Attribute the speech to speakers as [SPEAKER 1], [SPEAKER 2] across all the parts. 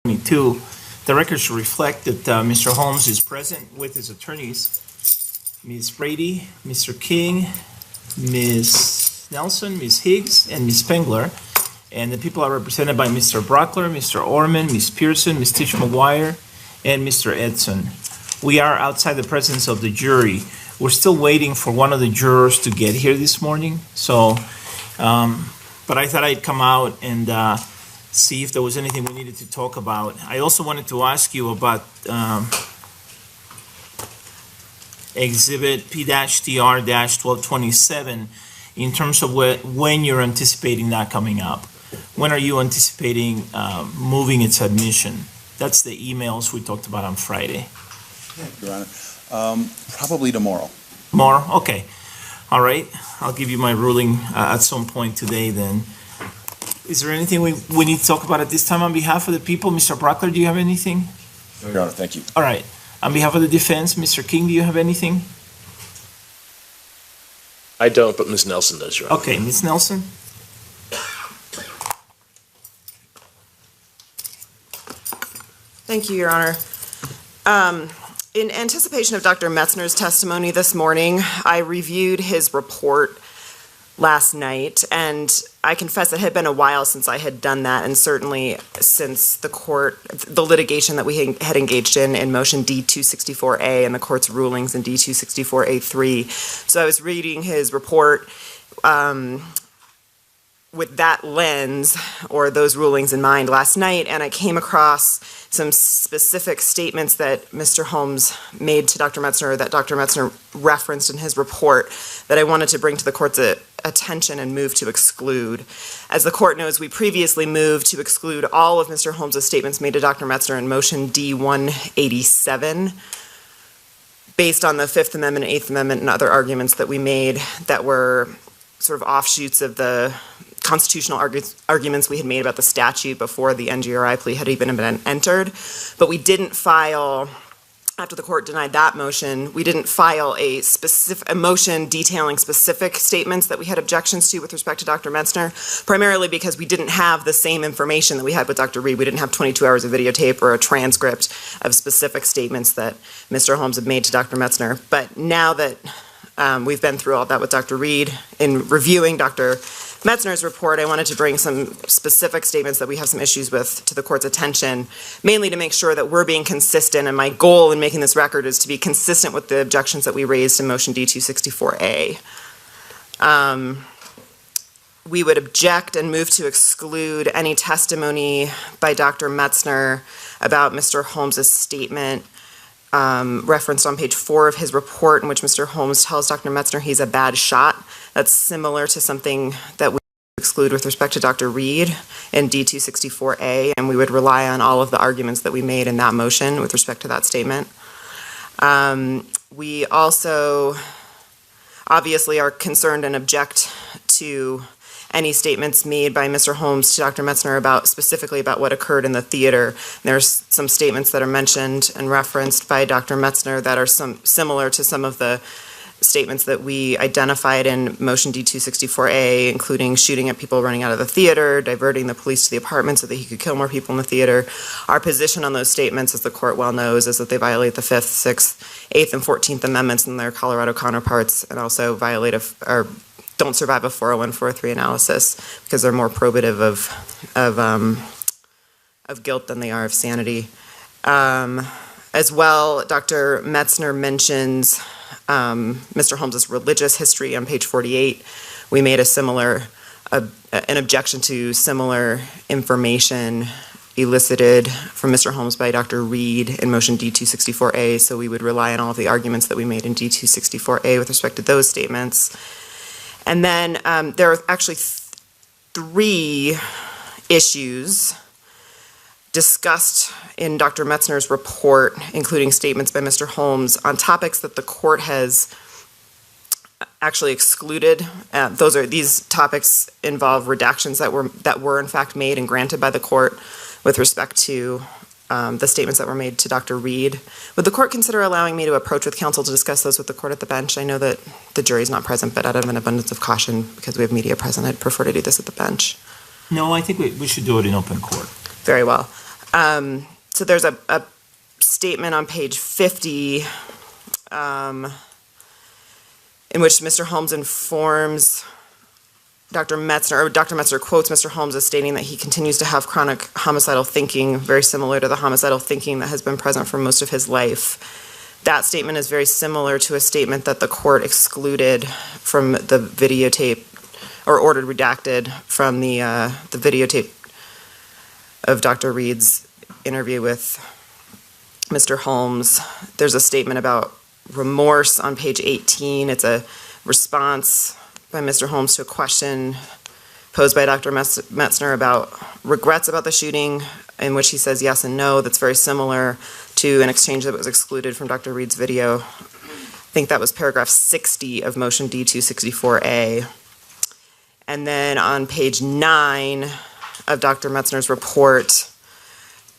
[SPEAKER 1] 22. The record should reflect that Mr. Holmes is present with his attorneys, Ms. Brady, Mr. King, Ms. Nelson, Ms. Higgs, and Ms. Spengler. And the people are represented by Mr. Brockler, Mr. Orman, Ms. Pearson, Ms. Tish McGuire, and Mr. Edson. We are outside the presence of the jury. We're still waiting for one of the jurors to get here this morning. So, but I thought I'd come out and see if there was anything we needed to talk about. I also wanted to ask you about Exhibit P-TR-1227 in terms of when you're anticipating that coming up. When are you anticipating moving its admission? That's the emails we talked about on Friday.
[SPEAKER 2] Your Honor, probably tomorrow.
[SPEAKER 1] Tomorrow? Okay. All right. I'll give you my ruling at some point today then. Is there anything we need to talk about at this time on behalf of the people? Mr. Brockler, do you have anything?
[SPEAKER 2] No, Your Honor, thank you.
[SPEAKER 1] All right. On behalf of the defense, Mr. King, do you have anything?
[SPEAKER 3] I don't, but Ms. Nelson does, Your Honor.
[SPEAKER 1] Okay, Ms. Nelson?
[SPEAKER 4] Thank you, Your Honor. In anticipation of Dr. Metzner's testimony this morning, I reviewed his report last night, and I confess it had been a while since I had done that, and certainly since the litigation that we had engaged in motion D-264A and the court's rulings in D-264A3. So I was reading his report with that lens or those rulings in mind last night, and I came across some specific statements that Mr. Holmes made to Dr. Metzner, that Dr. Metzner referenced in his report, that I wanted to bring to the court's attention and move to exclude. As the court knows, we previously moved to exclude all of Mr. Holmes' statements made to Dr. Metzner in motion D-187, based on the Fifth Amendment, Eighth Amendment, and other arguments that we made that were sort of offshoots of the constitutional arguments we had made about the statute before the NGRI plea had even been entered. But we didn't file, after the court denied that motion, we didn't file a motion detailing specific statements that we had objections to with respect to Dr. Metzner, primarily because we didn't have the same information that we had with Dr. Reed. We didn't have 22 hours of videotape or a transcript of specific statements that Mr. Holmes had made to Dr. Metzner. But now that we've been through all that with Dr. Reed, in reviewing Dr. Metzner's report, I wanted to bring some specific statements that we have some issues with to the court's attention, mainly to make sure that we're being consistent, and my goal in making this record is to be consistent with the objections that we raised in motion D-264A. We would object and move to exclude any testimony by Dr. Metzner about Mr. Holmes' statement referenced on page 4 of his report, in which Mr. Holmes tells Dr. Metzner he's a bad shot. That's similar to something that we exclude with respect to Dr. Reed in D-264A, and we would rely on all of the arguments that we made in that motion with respect to that statement. We also obviously are concerned and object to any statements made by Mr. Holmes to Dr. Metzner specifically about what occurred in the theater. There's some statements that are mentioned and referenced by Dr. Metzner that are similar to some of the statements that we identified in motion D-264A, including shooting at people running out of the theater, diverting the police to the apartment so that he could kill more people in the theater. Our position on those statements, as the court well knows, is that they violate the 5th, 6th, 8th, and 14th Amendments and their Colorado counterparts, and also violate or don't survive a 401-403 analysis because they're more probative of guilt than they are of sanity. As well, Dr. Metzner mentions Mr. Holmes' religious history on page 48. We made an objection to similar information elicited from Mr. Holmes by Dr. Reed in motion D-264A, so we would rely on all of the arguments that we made in D-264A with respect to those statements. And then there are actually 3 issues discussed in Dr. Metzner's report, including statements by Mr. Holmes on topics that the court has actually excluded. These topics involve redactions that were in fact made and granted by the court with respect to the statements that were made to Dr. Reed. Would the court consider allowing me to approach with counsel to discuss those with the court at the bench? I know that the jury's not present, but out of an abundance of caution, because we have media present, I'd prefer to do this at the bench.
[SPEAKER 1] No, I think we should do it in open court.
[SPEAKER 4] Very well. So there's a statement on page 50 in which Mr. Holmes informs Dr. Metzner, or Dr. Metzner quotes Mr. Holmes as stating that he continues to have chronic homicidal thinking, very similar to the homicidal thinking that has been present for most of his life. That statement is very similar to a statement that the court excluded from the videotape, or ordered redacted from the videotape of Dr. Reed's interview with Mr. Holmes. There's a statement about remorse on page 18. It's a response by Mr. Holmes to a question posed by Dr. Metzner about regrets about the shooting, in which he says yes and no. That's very similar to an exchange that was excluded from Dr. Reed's video. I think that was paragraph 60 of motion D264A. And then on page 9 of Dr. Metzner's report,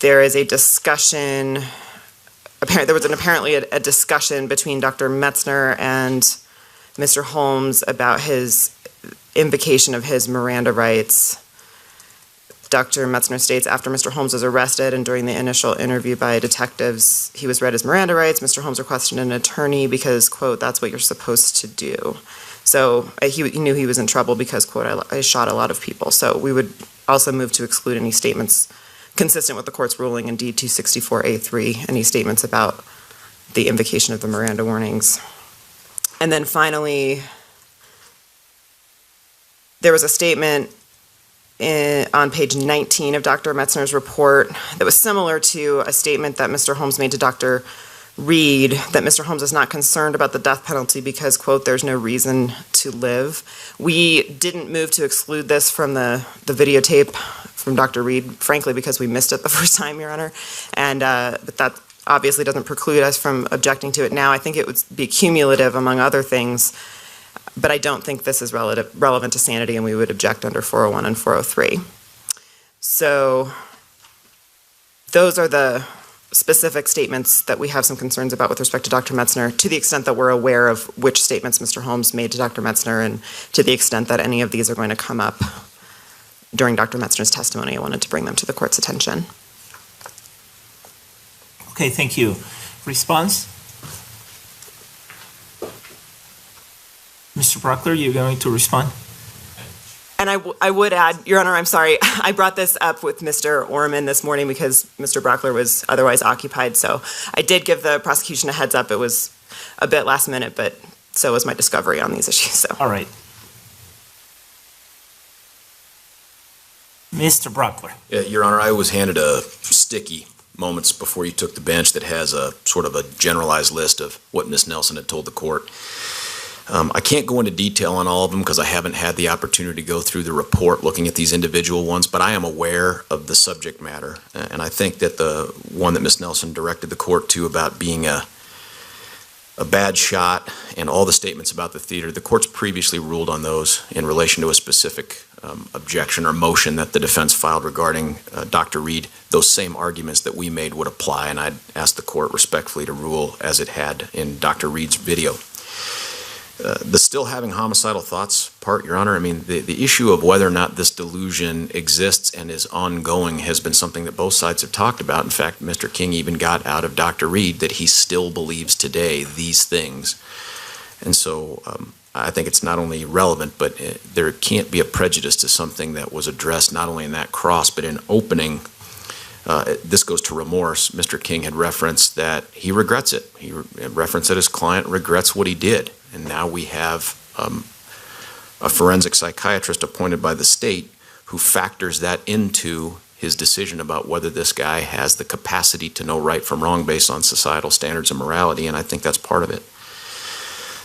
[SPEAKER 4] there is a discussion. There was apparently a discussion between Dr. Metzner and Mr. Holmes about his invocation of his Miranda rights. Dr. Metzner states, after Mr. Holmes was arrested and during the initial interview by detectives, he was read his Miranda rights. Mr. Holmes requested an attorney because, quote, that's what you're supposed to do. So he knew he was in trouble because, quote, I shot a lot of people. So we would also move to exclude any statements consistent with the court's ruling in D264A3, any statements about the invocation of the Miranda warnings. And then finally, there was a statement on page 19 of Dr. Metzner's report that was similar to a statement that Mr. Holmes made to Dr. Reed, that Mr. Holmes is not concerned about the death penalty because, quote, there's no reason to live. We didn't move to exclude this from the videotape from Dr. Reed, frankly, because we missed it the first time, Your Honor. And but that obviously doesn't preclude us from objecting to it now. I think it would be cumulative, among other things, but I don't think this is relevant to sanity, and we would object under 401 and 403. So those are the specific statements that we have some concerns about with respect to Dr. Metzner, to the extent that we're aware of which statements Mr. Holmes made to Dr. Metzner, and to the extent that any of these are going to come up during Dr. Metzner's testimony. I wanted to bring them to the court's attention.
[SPEAKER 1] Okay, thank you. Response? Mr. Brockler, you're going to respond?
[SPEAKER 4] And I would add, Your Honor, I'm sorry, I brought this up with Mr. Orman this morning because Mr. Brockler was otherwise occupied, so I did give the prosecution a heads up. It was a bit last minute, but so was my discovery on these issues. So.
[SPEAKER 1] All right. Mr. Brockler.
[SPEAKER 5] Yeah, Your Honor, I was handed a sticky moments before you took the bench that has a sort of a generalized list of what Ms. Nelson had told the court. I can't go into detail on all of them because I haven't had the opportunity to go through the report looking at these individual ones, but I am aware of the subject matter. And I think that the one that Ms. Nelson directed the court to about being a bad shot and all the statements about the theater, the court's previously ruled on those in relation to a specific objection or motion that the defense filed regarding Dr. Reed. Those same arguments that we made would apply, and I'd ask the court respectfully to rule as it had in Dr. Reed's video. The still having homicidal thoughts part, Your Honor, I mean, the issue of whether or not this delusion exists and is ongoing has been something that both sides have talked about. In fact, Mr. King even got out of Dr. Reed that he still believes today these things. And so I think it's not only relevant, but there can't be a prejudice to something that was addressed not only in that cross, but in opening. This goes to remorse. Mr. King had referenced that he regrets it. He referenced that his client regrets what he did. And now we have a forensic psychiatrist appointed by the state who factors that into his decision about whether this guy has the capacity to know right from wrong based on societal standards of morality, and I think that's part of it.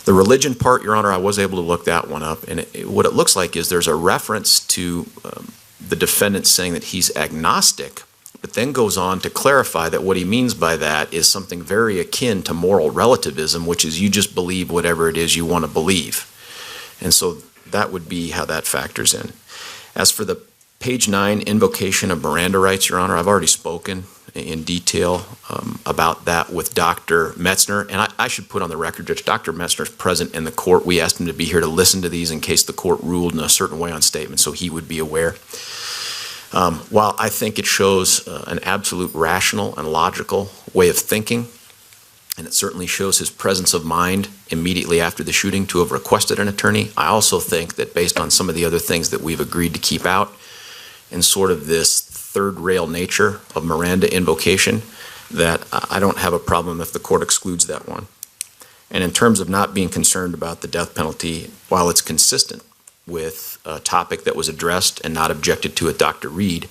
[SPEAKER 5] The religion part, Your Honor, I was able to look that one up, and what it looks like is there's a reference to the defendant saying that he's agnostic, but then goes on to clarify that what he means by that is something very akin to moral relativism, which is you just believe whatever it is you want to believe. And so that would be how that factors in. As for the page 9 invocation of Miranda Rights, Your Honor, I've already spoken in detail about that with Dr. Metzner. And I should put on the record that Dr. Metzner is present in the court. We asked him to be here to listen to these in case the court ruled in a certain way on statements, so he would be aware. While I think it shows an absolute rational and logical way of thinking, and it certainly shows his presence of mind immediately after the shooting to have requested an attorney, I also think that based on some of the other things that we've agreed to keep out and sort of this third rail nature of Miranda invocation, that I don't have a problem if the court excludes that one. And in terms of not being concerned about the death penalty, while it's consistent with a topic that was addressed and not objected to at Dr. Reed,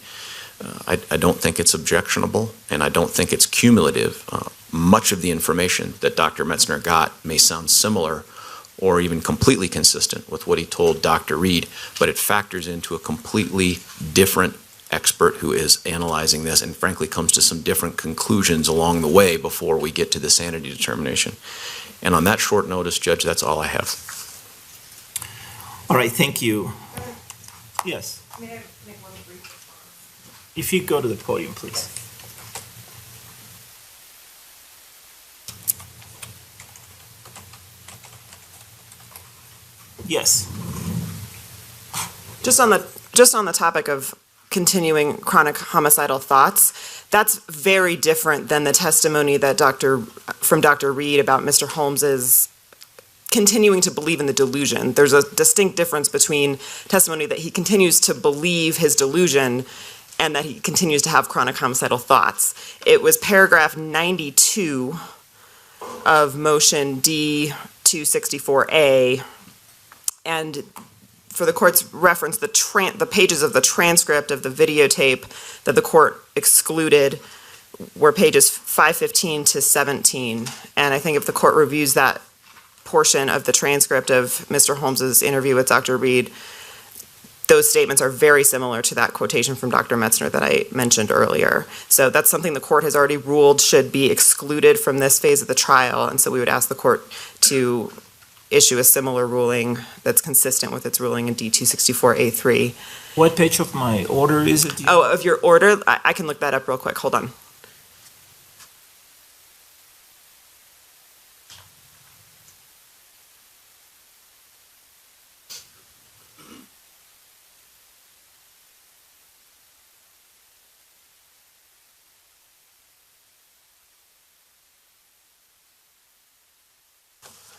[SPEAKER 5] I don't think it's objectionable, and I don't think it's cumulative. Much of the information that Dr. Metzner got may sound similar or even completely consistent with what he told Dr. Reed, but it factors into a completely different expert who is analyzing this and frankly comes to some different conclusions along the way before we get to the sanity determination. And on that short notice, Judge, that's all I have.
[SPEAKER 1] All right, thank you. Yes.
[SPEAKER 4] May I make one brief response?
[SPEAKER 1] If you go to the podium, please. Yes.
[SPEAKER 4] Just on the topic of continuing chronic homicidal thoughts, that's very different than the testimony that from Dr. Reed about Mr. Holmes's continuing to believe in the delusion. There's a distinct difference between testimony that he continues to believe his delusion and that he continues to have chronic homicidal thoughts. It was paragraph 92 of motion D-264A, and for the court's reference, the pages of the transcript of the videotape that the court excluded were pages 515 to 17. And I think if the court reviews that portion of the transcript of Mr. Holmes's interview with Dr. Reed, those statements are very similar to that quotation from Dr. Metzner that I mentioned earlier. So that's something the court has already ruled should be excluded from this phase of the trial, and so we would ask the court to issue a similar ruling that's consistent with its ruling in D-264A3.
[SPEAKER 1] What page of my order is it?
[SPEAKER 4] Oh, of your order? I can look that up real quick. Hold on.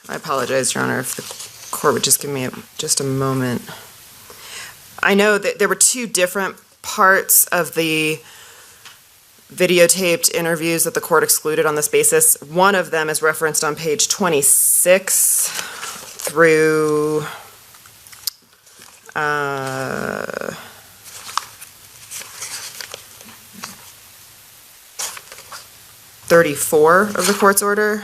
[SPEAKER 4] I apologize, Your Honor, if the court would just give me just a moment. I know that there were two different parts of the videotaped interviews that the court excluded on this basis. One of them is referenced on page 26 through 34 of the court's order.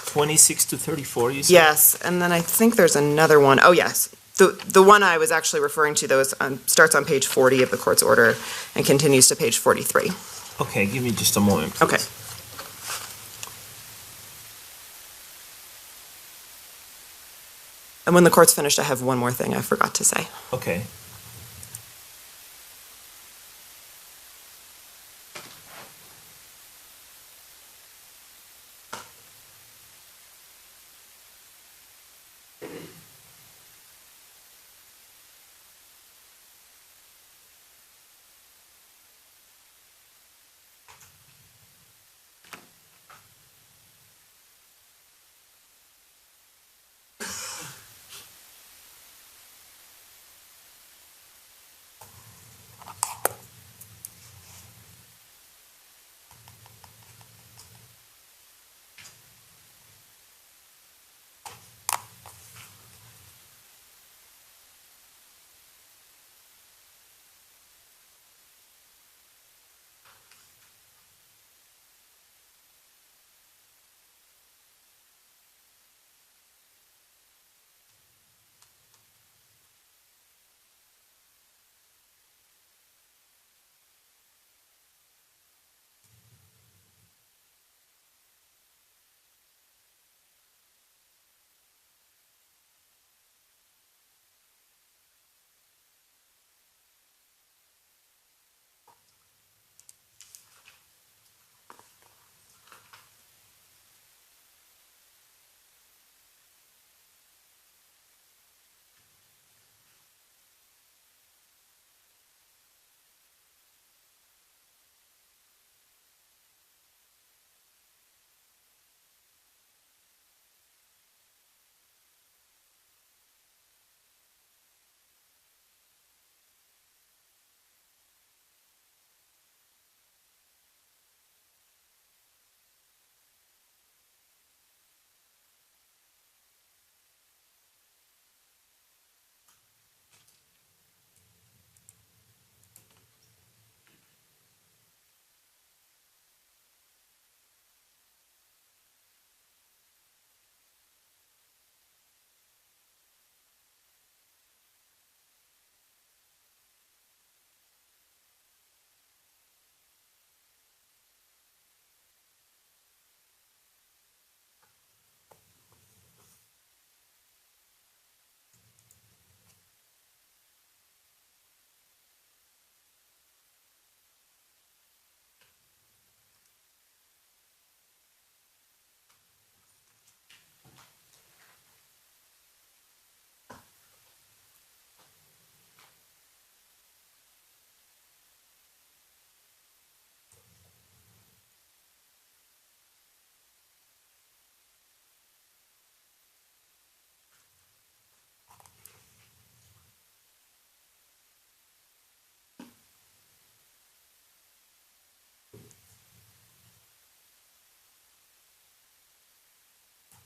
[SPEAKER 1] 26 to 34, you said?
[SPEAKER 4] Yes, and then I think there's another one. Oh, yes. The one I was actually referring to, though, starts on page 40 of the court's order and continues to page 43.
[SPEAKER 1] Okay, give me just a moment, please.
[SPEAKER 4] Okay. And when the court's finished, I have one more thing I forgot to say.
[SPEAKER 1] Okay.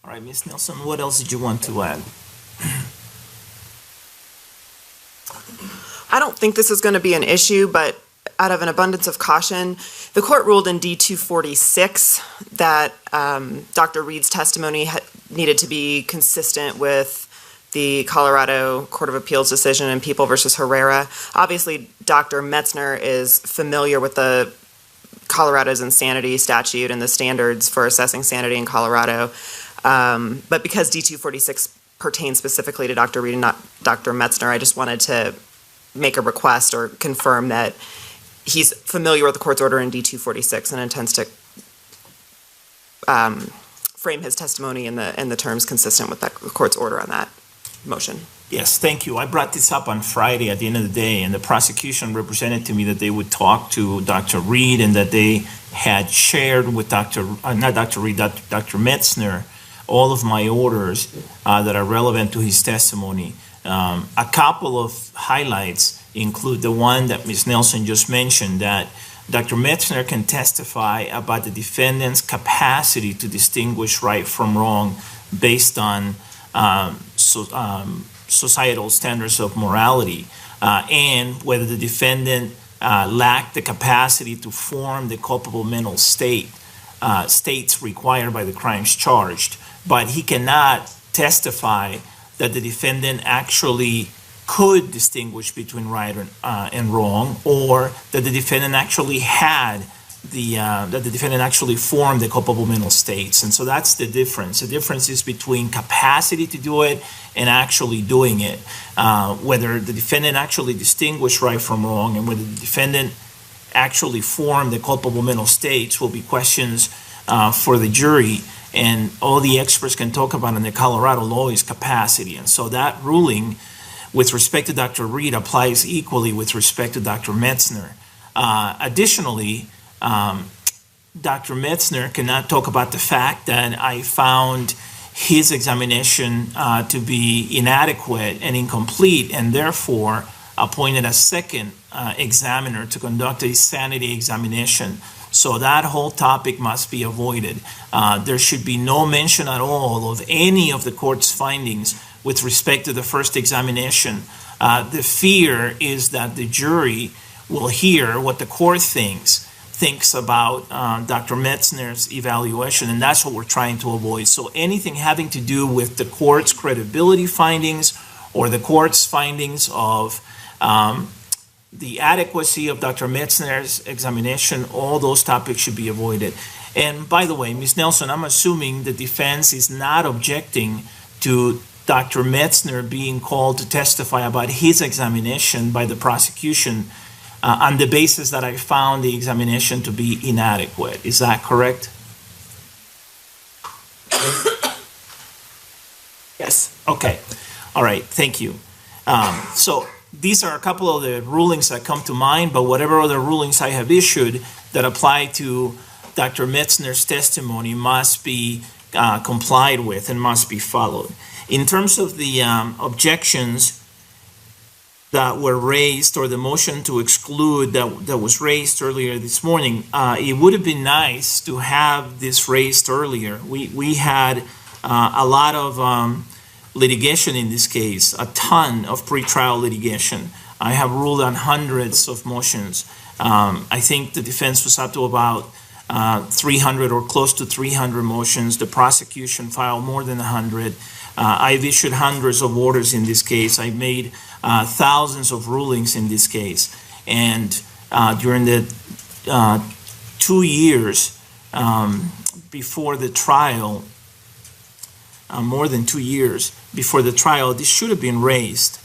[SPEAKER 1] All right, Ms. Nelson, what else did you want to add?
[SPEAKER 4] I don't think this is going to be an issue, but out of an abundance of caution, the court ruled in D-246 that Dr. Reed's testimony needed to be consistent with the Colorado Court of Appeals decision in People versus Herrera. Obviously, Dr. Metzner is familiar with the Colorado's insanity statute and the standards for assessing sanity in Colorado. But because D-246 pertains specifically to Dr. Reed and not Dr. Metzner, I just wanted to make a request or confirm that he's familiar with the court's order in D-246 and intends to frame his testimony in the terms consistent with the court's order on that motion.
[SPEAKER 1] Yes, thank you. I brought this up on Friday at the end of the day, and the prosecution represented to me that they would talk to Dr. Reed and that they had shared with Dr. Metzner all of my orders that are relevant to his testimony. A couple of highlights include the one that Ms. Nelson just mentioned, that Dr. Metzner can testify about the defendant's capacity to distinguish right from wrong based on societal standards of morality, and whether the defendant lacked the capacity to form the culpable mental states required by the crimes charged. But he cannot testify that the defendant actually could distinguish between right and wrong, or that the defendant actually had that the defendant actually formed the culpable mental states. And so that's the difference. The difference is between capacity to do it and actually doing it. Whether the defendant actually distinguished right from wrong and whether the defendant actually formed the culpable mental states will be questions for the jury. And all the experts can talk about in the Colorado law is capacity. And so that ruling with respect to Dr. Reed applies equally with respect to Dr. Metzner. Additionally, Dr. Metzner cannot talk about the fact that I found his examination to be inadequate and incomplete, and therefore appointed a second examiner to conduct a sanity examination. So that whole topic must be avoided. There should be no mention at all of any of the court's findings with respect to the first examination. The fear is that the jury will hear what the court thinks about Dr. Metzner's evaluation, and that's what we're trying to avoid. So anything having to do with the court's credibility findings or the court's findings of the adequacy of Dr. Metzner's examination, all those topics should be avoided. And by the way, Ms. Nelson, I'm assuming the defense is not objecting to Dr. Metzner being called to testify about his examination by the prosecution on the basis that I found the examination to be inadequate. Is that correct?
[SPEAKER 4] Yes.
[SPEAKER 1] Okay. All right. Thank you. So these are a couple of the rulings that come to mind, but whatever other rulings I have issued that apply to Dr. Metzner's testimony must be complied with and must be followed. In terms of the objections that were raised, or the motion to exclude that was raised earlier this morning, it would have been nice to have this raised earlier. We had a lot of litigation in this case, a ton of pretrial litigation. I have ruled on hundreds of motions. I think the defense was up to about 300 or close to 300 motions. The prosecution filed more than 100. I've issued hundreds of orders in this case. I made thousands of rulings in this case. And during the 2 years before the trial, more than 2 years before the trial, this should have been raised.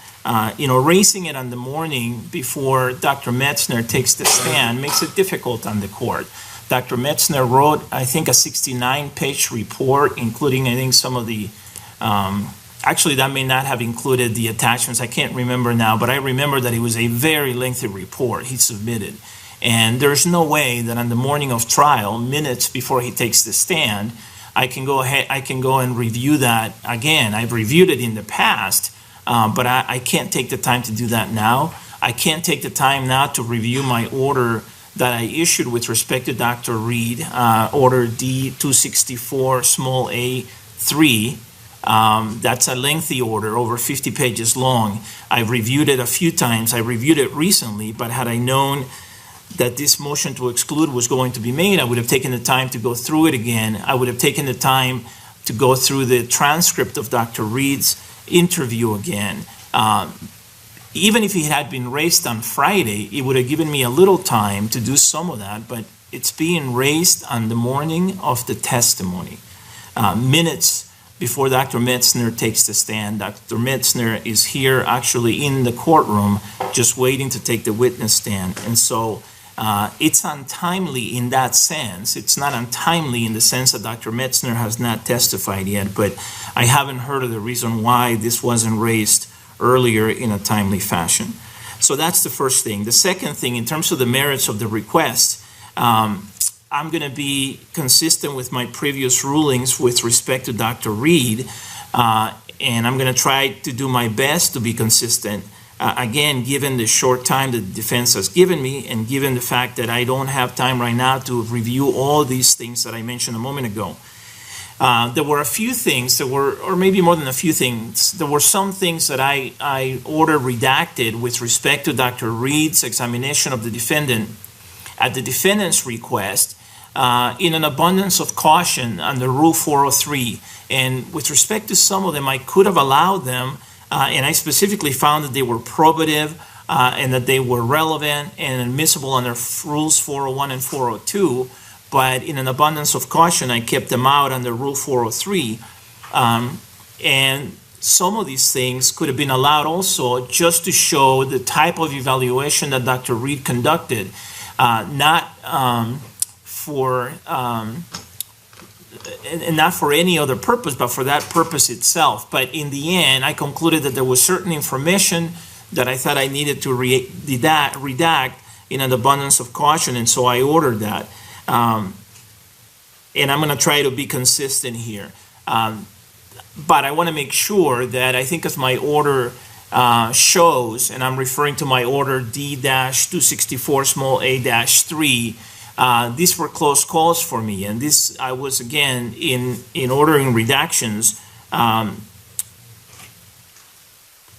[SPEAKER 1] Raising it on the morning before Dr. Metzner takes the stand makes it difficult on the court. Dr. Metzner wrote, I think, a 69-page report, including, I think, some of the actually, that may not have included the attachments. I can't remember now, but I remember that it was a very lengthy report he submitted. And there's no way that on the morning of trial, minutes before he takes the stand, I can go and review that again. I've reviewed it in the past, but I can't take the time to do that now. I can't take the time now to review my order that I issued with respect to Dr. Reed, Order D-264, small a, 3. That's a lengthy order, over 50 pages long. I've reviewed it a few times. I reviewed it recently, but had I known that this motion to exclude was going to be made, I would have taken the time to go through it again. I would have taken the time to go through the transcript of Dr. Reed's interview again. Even if it had been raised on Friday, it would have given me a little time to do some of that, but it's being raised on the morning of the testimony, minutes before Dr. Metzner takes the stand. Dr. Metzner is here actually in the courtroom just waiting to take the witness stand. And so it's untimely in that sense. It's not untimely in the sense that Dr. Metzner has not testified yet, but I haven't heard of the reason why this wasn't raised earlier in a timely fashion. So that's the first thing. The second thing, in terms of the merits of the request, I'm going to be consistent with my previous rulings with respect to Dr. Reed, and I'm going to try to do my best to be consistent. Again, given the short time that the defense has given me, and given the fact that I don't have time right now to review all these things that I mentioned a moment ago. There were a few things, or maybe more than a few things, there were some things that I ordered redacted with respect to Dr. Reed's examination of the defendant at the defendant's request, in an abundance of caution under Rule 403. And with respect to some of them, I could have allowed them, and I specifically found that they were probative and that they were relevant and admissible under Rules 401 and 402. But in an abundance of caution, I kept them out under Rule 403. And some of these things could have been allowed also just to show the type of evaluation that Dr. Reed conducted, not for and not for any other purpose, but for that purpose itself. But in the end, I concluded that there was certain information that I thought I needed to redact in an abundance of caution, and so I ordered that. And I'm going to try to be consistent here. But I want to make sure that I think as my order shows, and I'm referring to my order D-264 small a-3, these were close calls for me. And this, I was, again, in ordering redactions,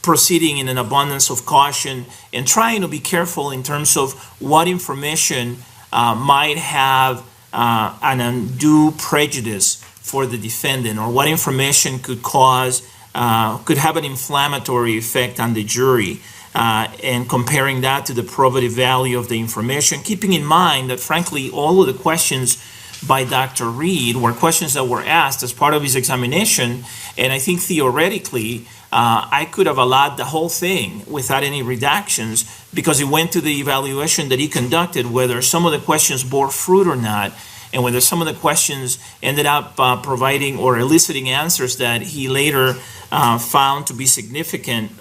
[SPEAKER 1] proceeding in an abundance of caution and trying to be careful in terms of what information might have an undue prejudice for the defendant, or what information could have an inflammatory effect on the jury, and comparing that to the probative value of the information, keeping in mind that, frankly, all of the questions by Dr. Reed were questions that were asked as part of his examination, and I think theoretically I could have allowed the whole thing without any redactions, because it went to the evaluation that he conducted, whether some of the questions bore fruit or not, and whether some of the questions ended up providing or eliciting answers that he later found to be significant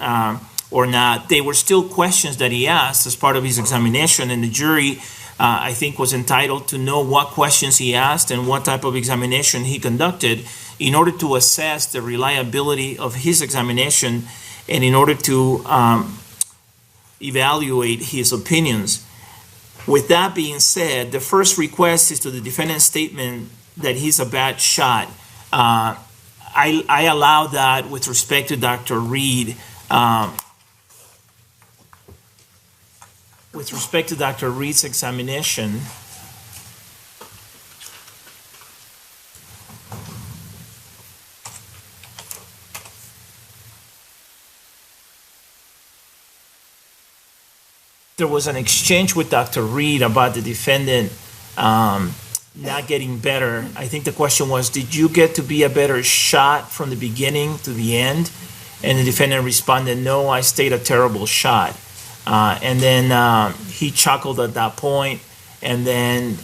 [SPEAKER 1] or not. They were still questions that he asked as part of his examination, and the jury, I think, was entitled to know what questions he asked and what type of examination he conducted in order to assess the reliability of his examination and in order to evaluate his opinions. With that being said, the first request is to the defendant's statement that he's a bad shot. I allow that with respect to Dr. Reed. With respect to Dr. Reed's examination, there was an exchange with Dr. Reed about the defendant not getting better. I think the question was, did you get to be a better shot from the beginning to the end? And the defendant responded, no, I stayed a terrible shot. And then he chuckled at that point. And then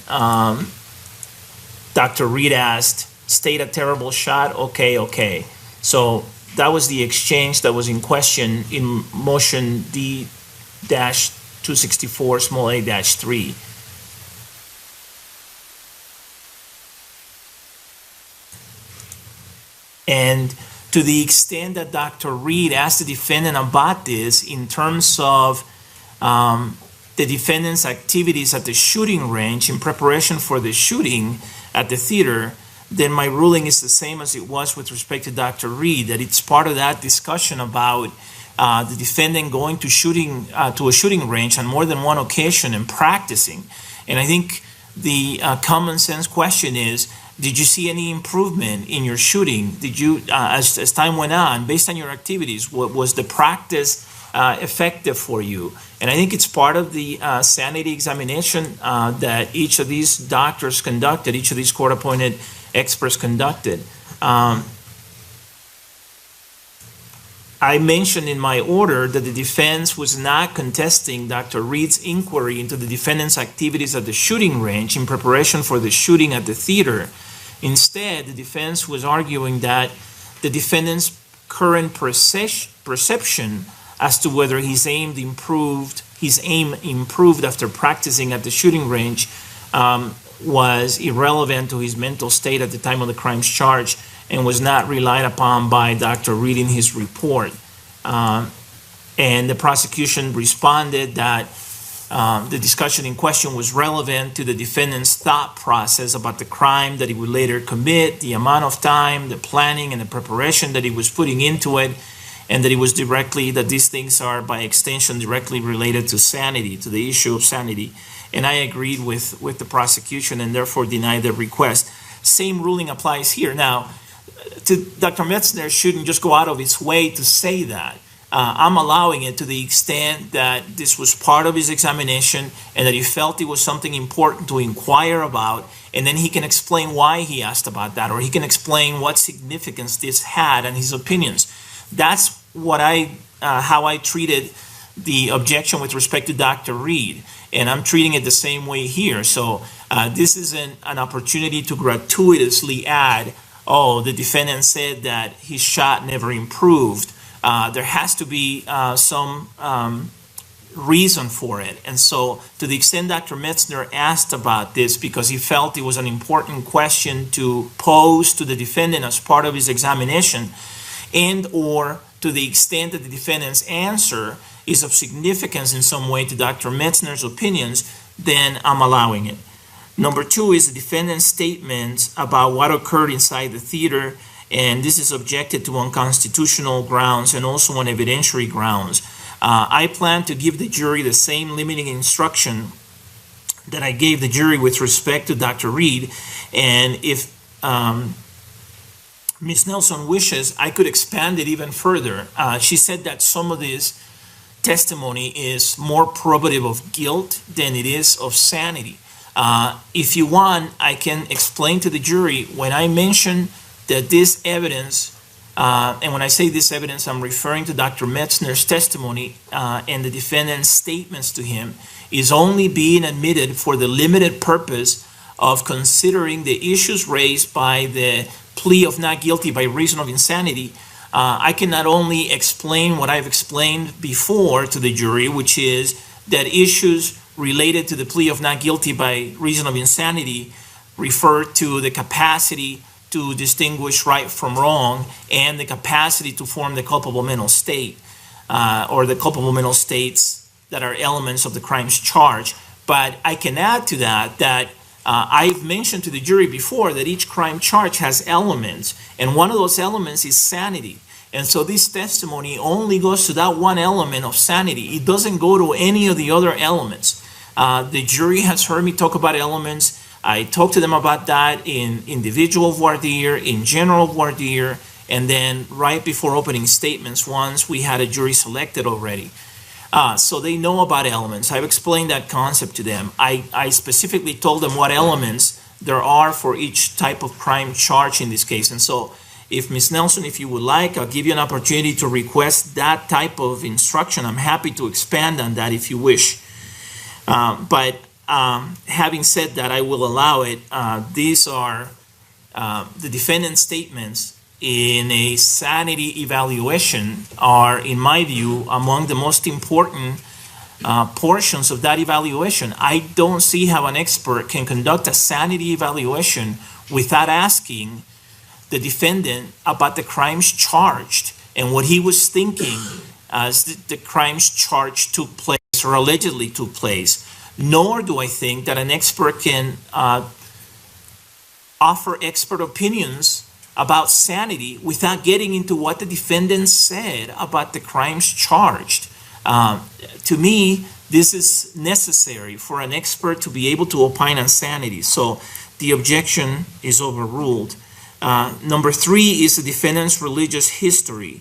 [SPEAKER 1] Dr. Reed asked, stayed a terrible shot? Okay. So that was the exchange that was in question in motion D-264 small a-3. And to the extent that Dr. Reed asked the defendant about this in terms of the defendant's activities at the shooting range in preparation for the shooting at the theater, then my ruling is the same as it was with respect to Dr. Reed, that it's part of that discussion about the defendant going to a shooting range on more than one occasion and practicing. And I think the common sense question is, did you see any improvement in your shooting? Did you, as time went on, based on your activities, was the practice effective for you? And I think it's part of the sanity examination that each of these doctors conducted, each of these court-appointed experts conducted. I mentioned in my order that the defense was not contesting Dr. Reed's inquiry into the defendant's activities at the shooting range in preparation for the shooting at the theater. Instead, the defense was arguing that the defendant's current perception as to whether his aim improved after practicing at the shooting range was irrelevant to his mental state at the time of the crimes charged and was not relied upon by Dr. Reed in his report. And the prosecution responded that the discussion in question was relevant to the defendant's thought process about the crime that he would later commit, the amount of time, the planning, and the preparation that he was putting into it, and that these things are by extension directly related to sanity, to the issue of sanity. And I agreed with the prosecution and therefore denied the request. Same ruling applies here. Now, Dr. Metzner shouldn't just go out of its way to say that. I'm allowing it to the extent that this was part of his examination and that he felt it was something important to inquire about, and then he can explain why he asked about that, or he can explain what significance this had and his opinions. That's what how I treated the objection with respect to Dr. Reed, and I'm treating it the same way here. So this isn't an opportunity to gratuitously add, oh, the defendant said that his shot never improved. There has to be some reason for it. And so to the extent Dr. Metzner asked about this because he felt it was an important question to pose to the defendant as part of his examination, and or to the extent that the defendant's answer is of significance in some way to Dr. Metzner's opinions, then I'm allowing it. Number two is the defendant's statement about what occurred inside the theater, and this is objected to on constitutional grounds and also on evidentiary grounds. I plan to give the jury the same limiting instruction that I gave the jury with respect to Dr. Reed, and if Ms. Nelson wishes, I could expand it even further. She said that some of this testimony is more probative of guilt than it is of sanity. If you want, I can explain to the jury when I mention that this evidence, and when I say this evidence, I'm referring to Dr. Metzner's testimony and the defendant's statements to him, is only being admitted for the limited purpose of considering the issues raised by the plea of not guilty by reason of insanity. I can not only explain what I've explained before to the jury, which is that issues related to the plea of not guilty by reason of insanity refer to the capacity to distinguish right from wrong and the capacity to form the culpable mental state, or the culpable mental states that are elements of the crimes charged. But I can add to that I've mentioned to the jury before that each crime charge has elements, and one of those elements is sanity. And so this testimony only goes to that one element of sanity. It doesn't go to any of the other elements. The jury has heard me talk about elements. I talked to them about that in individual voir dire, in general voir dire, and then right before opening statements once we had a jury selected already. So they know about elements. I've explained that concept to them. I specifically told them what elements there are for each type of crime charge in this case. And so if Ms. Nelson, if you would like, I'll give you an opportunity to request that type of instruction. I'm happy to expand on that if you wish. But having said that, I will allow it. These are the defendant's statements in a sanity evaluation are, in my view, among the most important portions of that evaluation. I don't see how an expert can conduct a sanity evaluation without asking the defendant about the crimes charged and what he was thinking as the crimes charged took place or allegedly took place. Nor do I think that an expert can offer expert opinions about sanity without getting into what the defendant said about the crimes charged. To me, this is necessary for an expert to be able to opine on sanity. So the objection is overruled. Number 3 is the defendant's religious history.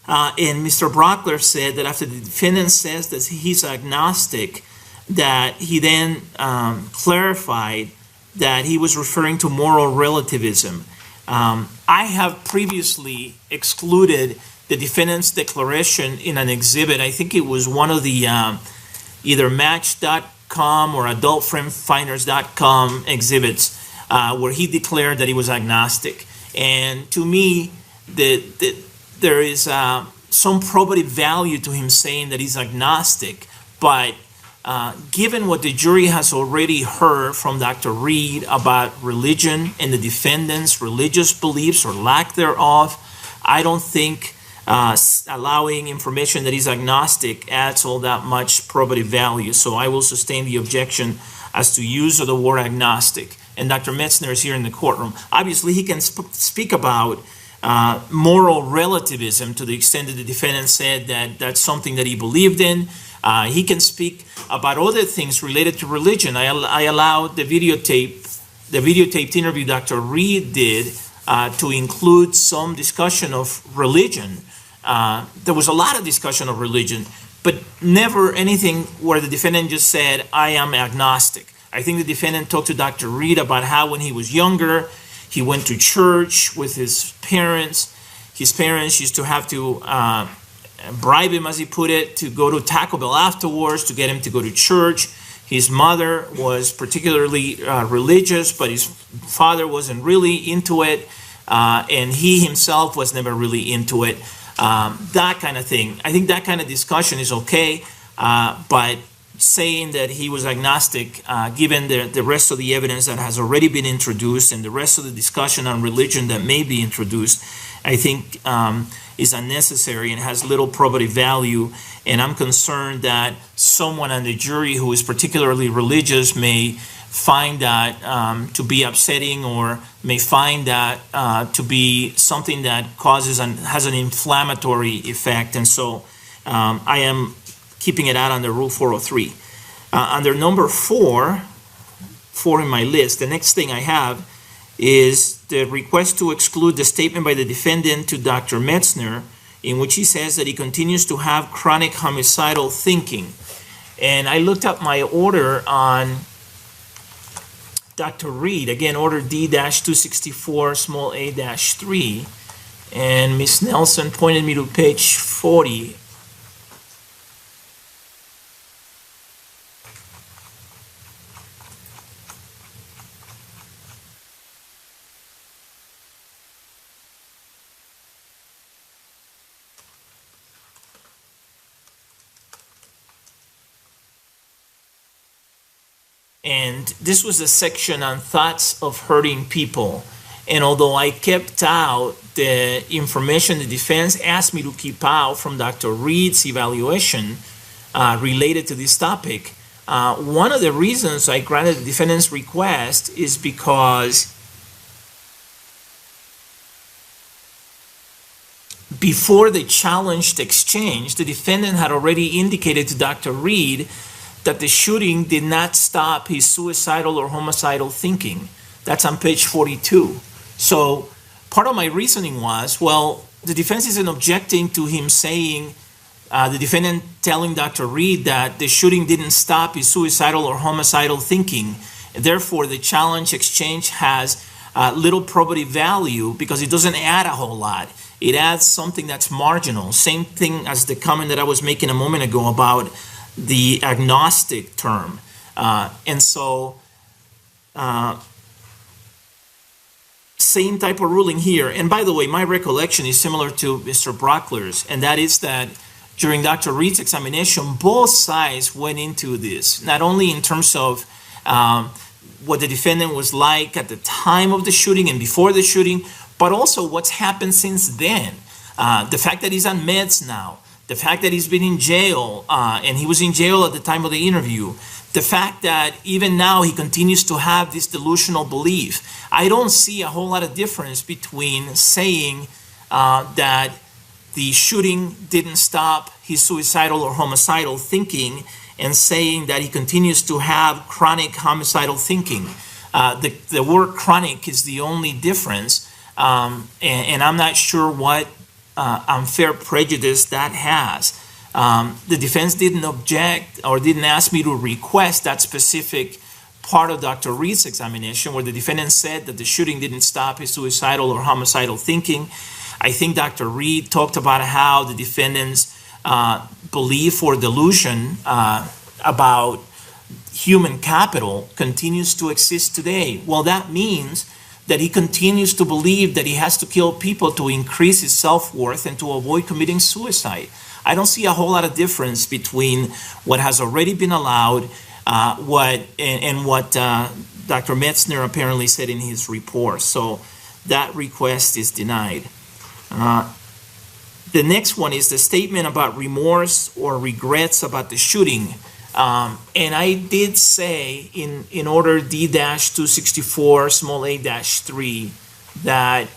[SPEAKER 1] And Mr. Brockler said that after the defendant says that he's agnostic, that he then clarified that he was referring to moral relativism. I have previously excluded the defendant's declaration in an exhibit. I think it was one of the either Match.com or AdultFriendFinders.com exhibits where he declared that he was agnostic. And to me, there is some probative value to him saying that he's agnostic, but given what the jury has already heard from Dr. Reed about religion and the defendant's religious beliefs or lack thereof, I don't think allowing information that he's agnostic adds all that much probative value. So I will sustain the objection as to use of the word agnostic. And Dr. Metzner is here in the courtroom. Obviously, he can speak about moral relativism to the extent that the defendant said that that's something that he believed in. He can speak about other things related to religion. I allowed the videotaped interview Dr. Reed did to include some discussion of religion. There was a lot of discussion of religion, but never anything where the defendant just said, I am agnostic. I think the defendant talked to Dr. Reed about how when he was younger, he went to church with his parents. His parents used to have to bribe him, as he put it, to go to Taco Bell afterwards to get him to go to church. His mother was particularly religious, but his father wasn't really into it, and he himself was never really into it. That kind of thing. I think that kind of discussion is okay, but saying that he was agnostic, given the rest of the evidence that has already been introduced and the rest of the discussion on religion that may be introduced, I think is unnecessary and has little probative value. And I'm concerned that someone on the jury who is particularly religious may find that to be upsetting, or may find that to be something that has an inflammatory effect. And so I am keeping it out under Rule 403. Under number 4 in my list, the next thing I have is the request to exclude the statement by the defendant to Dr. Metzner, in which he says that he continues to have chronic homicidal thinking. And I looked up my order on Dr. Reed, again, order D-264, small a-3, and Ms. Nelson pointed me to page 40. And this was a section on thoughts of hurting people. And although I kept out the information the defense asked me to keep out from Dr. Reed's evaluation related to this topic, one of the reasons I granted the defendant's request is because before the challenged exchange, the defendant had already indicated to Dr. Reed that the shooting did not stop his suicidal or homicidal thinking. That's on page 42. So part of my reasoning was, well, the defense isn't objecting to him saying, the defendant telling Dr. Reed that the shooting didn't stop his suicidal or homicidal thinking. Therefore, the challenge exchange has little probative value because it doesn't add a whole lot. It adds something that's marginal. Same thing as the comment that I was making a moment ago about the agnostic term. And so, same type of ruling here. And by the way, my recollection is similar to Mr. Brockler's, and that is that during Dr. Reed's examination, both sides went into this, not only in terms of what the defendant was like at the time of the shooting and before the shooting, but also what's happened since then. The fact that he's on meds now, the fact that he's been in jail, and he was in jail at the time of the interview, the fact that even now he continues to have this delusional belief, I don't see a whole lot of difference between saying that the shooting didn't stop his suicidal or homicidal thinking and saying that he continues to have chronic homicidal thinking. The word chronic is the only difference, and I'm not sure what unfair prejudice that has. The defense didn't object or didn't ask me to request that specific part of Dr. Reed's examination where the defendant said that the shooting didn't stop his suicidal or homicidal thinking. I think Dr. Reed talked about how the defendant's belief or delusion about human capital continues to exist today. Well, that means that he continues to believe that he has to kill people to increase his self-worth and to avoid committing suicide. I don't see a whole lot of difference between what has already been allowed and what Dr. Metzner apparently said in his report. So that request is denied. The next one is the statement about remorse or regrets about the shooting. And I did say in order D-264 small a-3 that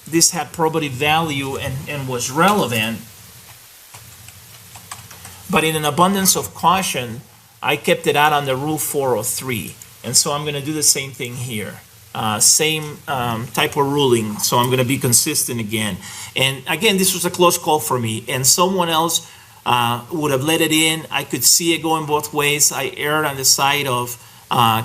[SPEAKER 1] this had probative value and was relevant. But in an abundance of caution, I kept it out on the Rule 403. And so I'm going to do the same thing here. Same type of ruling, so I'm going to be consistent again. And again, this was a close call for me, and someone else would have let it in. I could see it going both ways. I erred on the side of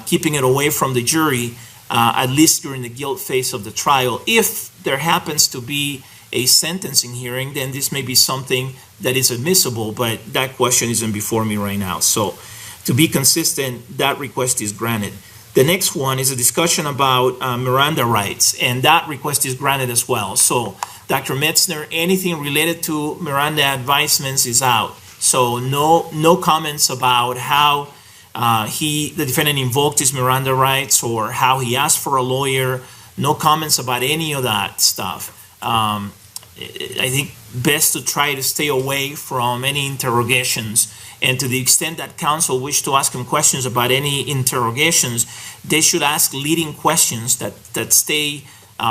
[SPEAKER 1] keeping it away from the jury, at least during the guilt phase of the trial. If there happens to be a sentencing hearing, then this may be something that is admissible, but that question isn't before me right now. So to be consistent, that request is granted. The next one is a discussion about Miranda Rights, and that request is granted as well. So Dr. Metzner, anything related to Miranda advisements is out. So no comments about how the defendant invoked his Miranda rights or how he asked for a lawyer. No comments about any of that stuff. I think best to try to stay away from any interrogations. And to the extent that counsel wish to ask him questions about any interrogations, they should ask leading questions that stay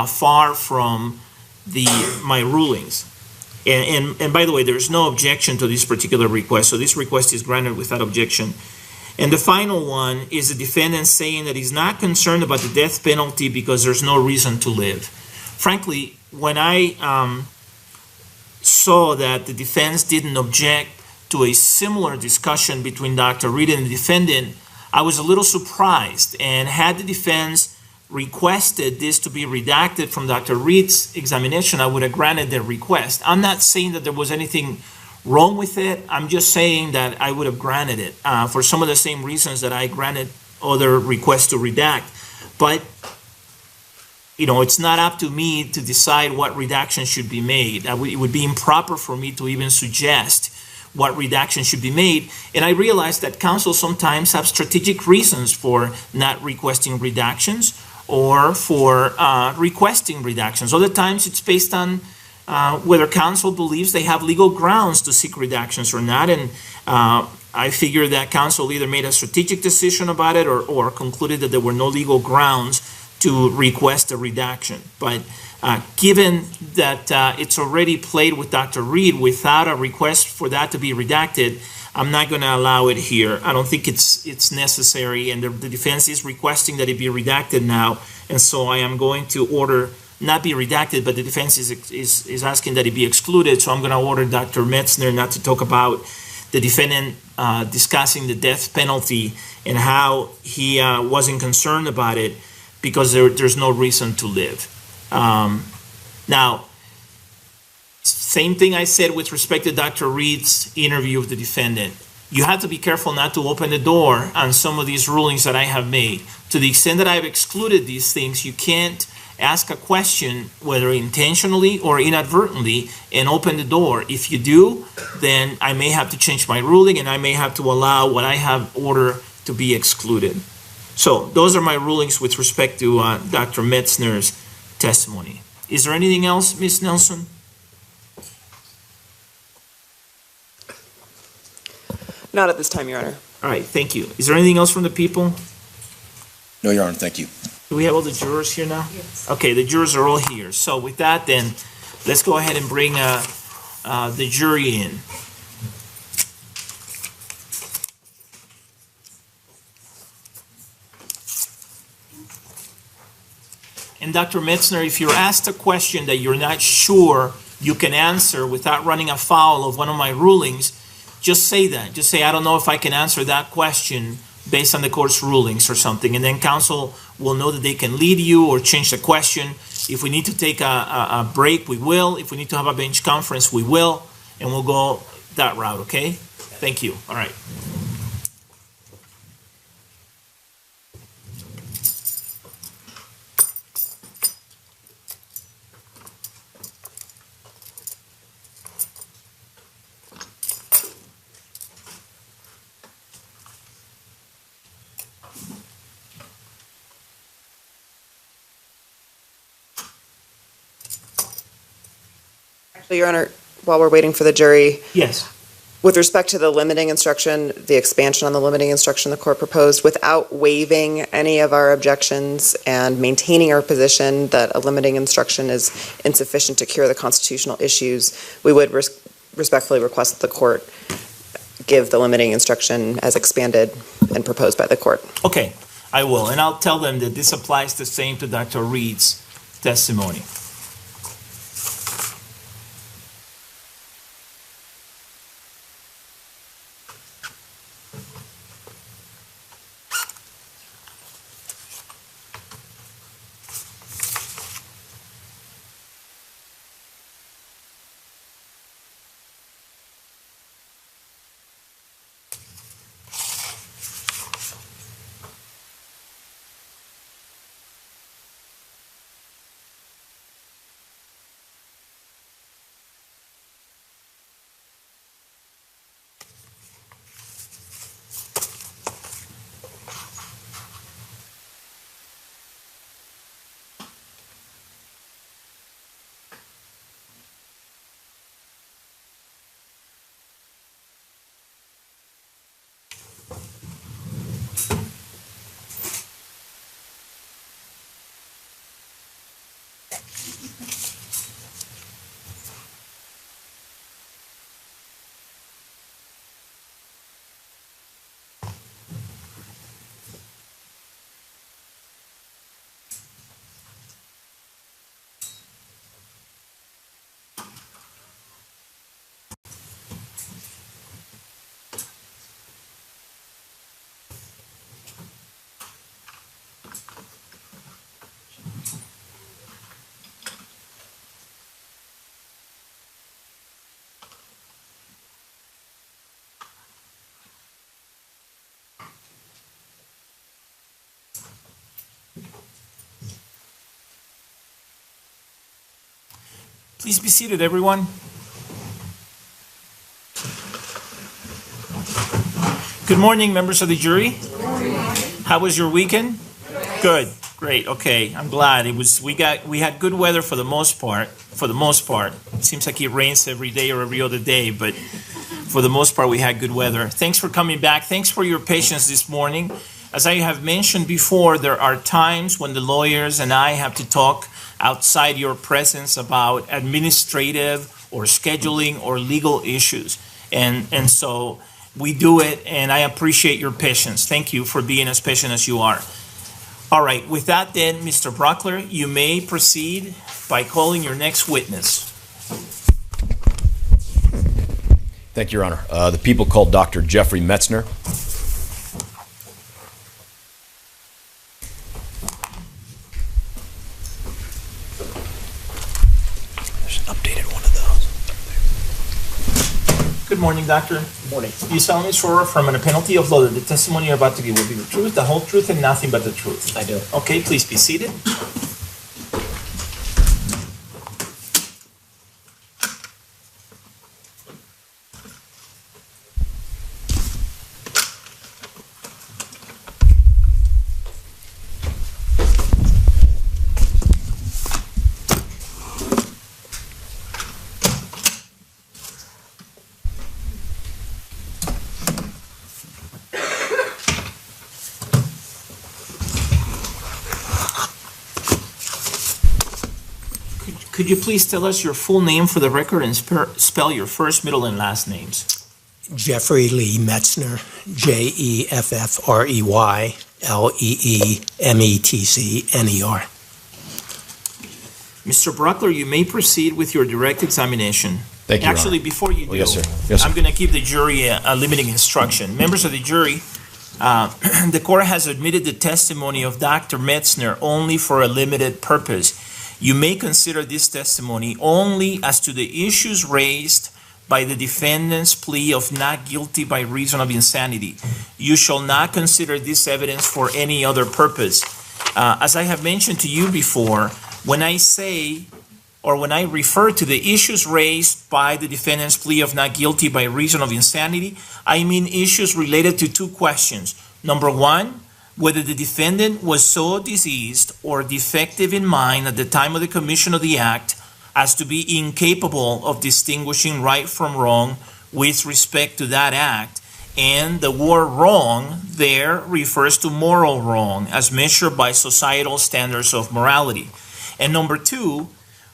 [SPEAKER 1] far from my rulings. And by the way, there's no objection to this particular request, so this request is granted without objection. And the final one is the defendant saying that he's not concerned about the death penalty because there's no reason to live. Frankly, when I saw that the defense didn't object to a similar discussion between Dr. Reed and the defendant, I was a little surprised. And had the defense requested this to be redacted from Dr. Reed's examination, I would have granted their request. I'm not saying that there was anything wrong with it. I'm just saying that I would have granted it for some of the same reasons that I granted other requests to redact. But it's not up to me to decide what redaction should be made. It would be improper for me to even suggest what redaction should be made. And I realize that counsel sometimes have strategic reasons for not requesting redactions or for requesting redactions. Other times it's based on whether counsel believes they have legal grounds to seek redactions or not. And I figure that counsel either made a strategic decision about it or concluded that there were no legal grounds to request a redaction. But given that it's already played with Dr. Reed without a request for that to be redacted, I'm not going to allow it here. I don't think it's necessary, and the defense is requesting that it be redacted now, and so I am going to order not be redacted, but the defense is asking that it be excluded, so I'm going to order Dr. Metzner not to talk about the defendant discussing the death penalty and how he wasn't concerned about it because there's no reason to live. Now, same thing I said with respect to Dr. Reed's interview with the defendant. You have to be careful not to open the door on some of these rulings that I have made. To the extent that I've excluded these things, you can't ask a question, whether intentionally or inadvertently, and open the door. If you do, then I may have to change my ruling and I may have to allow what I have ordered to be excluded. So those are my rulings with respect to Dr. Metzner's testimony. Is there anything else, Ms. Nelson?
[SPEAKER 4] Not at this time, Your Honor.
[SPEAKER 1] All right, thank you. Is there anything else from the people?
[SPEAKER 2] No, Your Honor, thank you.
[SPEAKER 1] Do we have all the jurors here now? Yes. Okay, the jurors are all here. So with that, then, let's go ahead and bring the jury in. And Dr. Metzner, if you're asked a question that you're not sure you can answer without running afoul of one of my rulings, just say that. Just say, I don't know if I can answer that question based on the court's rulings or something. And then counsel will know that they can lead you or change the question. If we need to take a break, we will. If we need to have a bench conference, we will. And we'll go that route, okay? Thank you. All right.
[SPEAKER 4] Your Honor, while we're waiting for the jury,
[SPEAKER 1] Yes.
[SPEAKER 4] with respect to the limiting instruction, the expansion on the limiting instruction the court proposed, without waiving any of our objections and maintaining our position that a limiting instruction is insufficient to cure the constitutional issues, we would respectfully request that the court give the limiting instruction as expanded and proposed by the court.
[SPEAKER 1] Okay, I will. And I'll tell them that this applies the same to Dr. Reed's testimony. Please be seated, everyone. Good morning, members of the jury. How was your weekend? Good, great, okay. I'm glad. We had good weather for the most part. It seems like it rains every day or every other day, but for the most part, we had good weather. Thanks for coming back. Thanks for your patience this morning. As I have mentioned before, there are times when the lawyers and I have to talk outside your presence about administrative or scheduling or legal issues. And so we do it, and I appreciate your patience. Thank you for being as patient as you are. All right, with that then, Mr. Brockler, you may proceed by calling your next witness.
[SPEAKER 5] Thank you, Your Honor. The people called Dr. Jeffrey Metzner. There's an updated one of those.
[SPEAKER 1] Good morning, doctor. Good morning. You solemnly swear from a penalty of law that the testimony you're about to give will be the truth, the whole truth, and nothing but the truth?
[SPEAKER 3] I do.
[SPEAKER 1] Okay, please be seated. Could you please tell us your full name for the record and spell your first, middle, and last names?
[SPEAKER 6] Jeffrey Lee Metzner, Jeffreyleemetcner.
[SPEAKER 1] Mr. Brockler, you may proceed with your direct examination.
[SPEAKER 5] Thank you, Your
[SPEAKER 1] Actually,
[SPEAKER 5] Honor.
[SPEAKER 1] before you do,
[SPEAKER 5] Yes, sir. Yes, sir.
[SPEAKER 1] I'm going to give the jury a limiting instruction. Members of the jury, the court has admitted the testimony of Dr. Metzner only for a limited purpose. You may consider this testimony only as to the issues raised by the defendant's plea of not guilty by reason of insanity. You shall not consider this evidence for any other purpose. As I have mentioned to you before, when I say or when I refer to the issues raised by the defendant's plea of not guilty by reason of insanity, I mean issues related to two questions. Number one, whether the defendant was so diseased or defective in mind at the time of the commission of the act as to be incapable of distinguishing right from wrong with respect to that act. And the word wrong there refers to moral wrong as measured by societal standards of morality. And number two,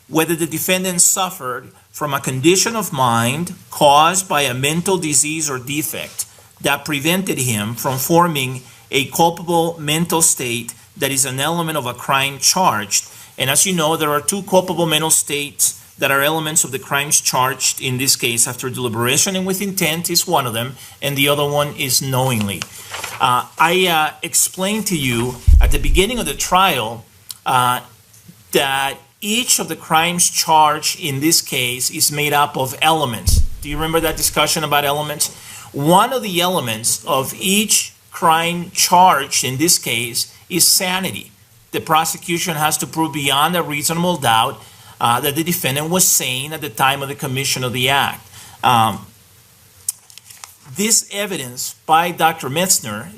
[SPEAKER 1] whether the defendant suffered from a condition of mind caused by a mental disease or defect that prevented him from forming a culpable mental state that is an element of a crime charged. And as you know, there are two culpable mental states that are elements of the crimes charged in this case. After deliberation and with intent is one of them, and the other one is knowingly. I explained to you at the beginning of the trial that each of the crimes charged in this case is made up of elements. Do you remember that discussion about elements? One of the elements of each crime charged in this case is sanity. The prosecution has to prove beyond a reasonable doubt that the defendant was sane at the time of the commission of the act. This evidence by Dr. Metzner,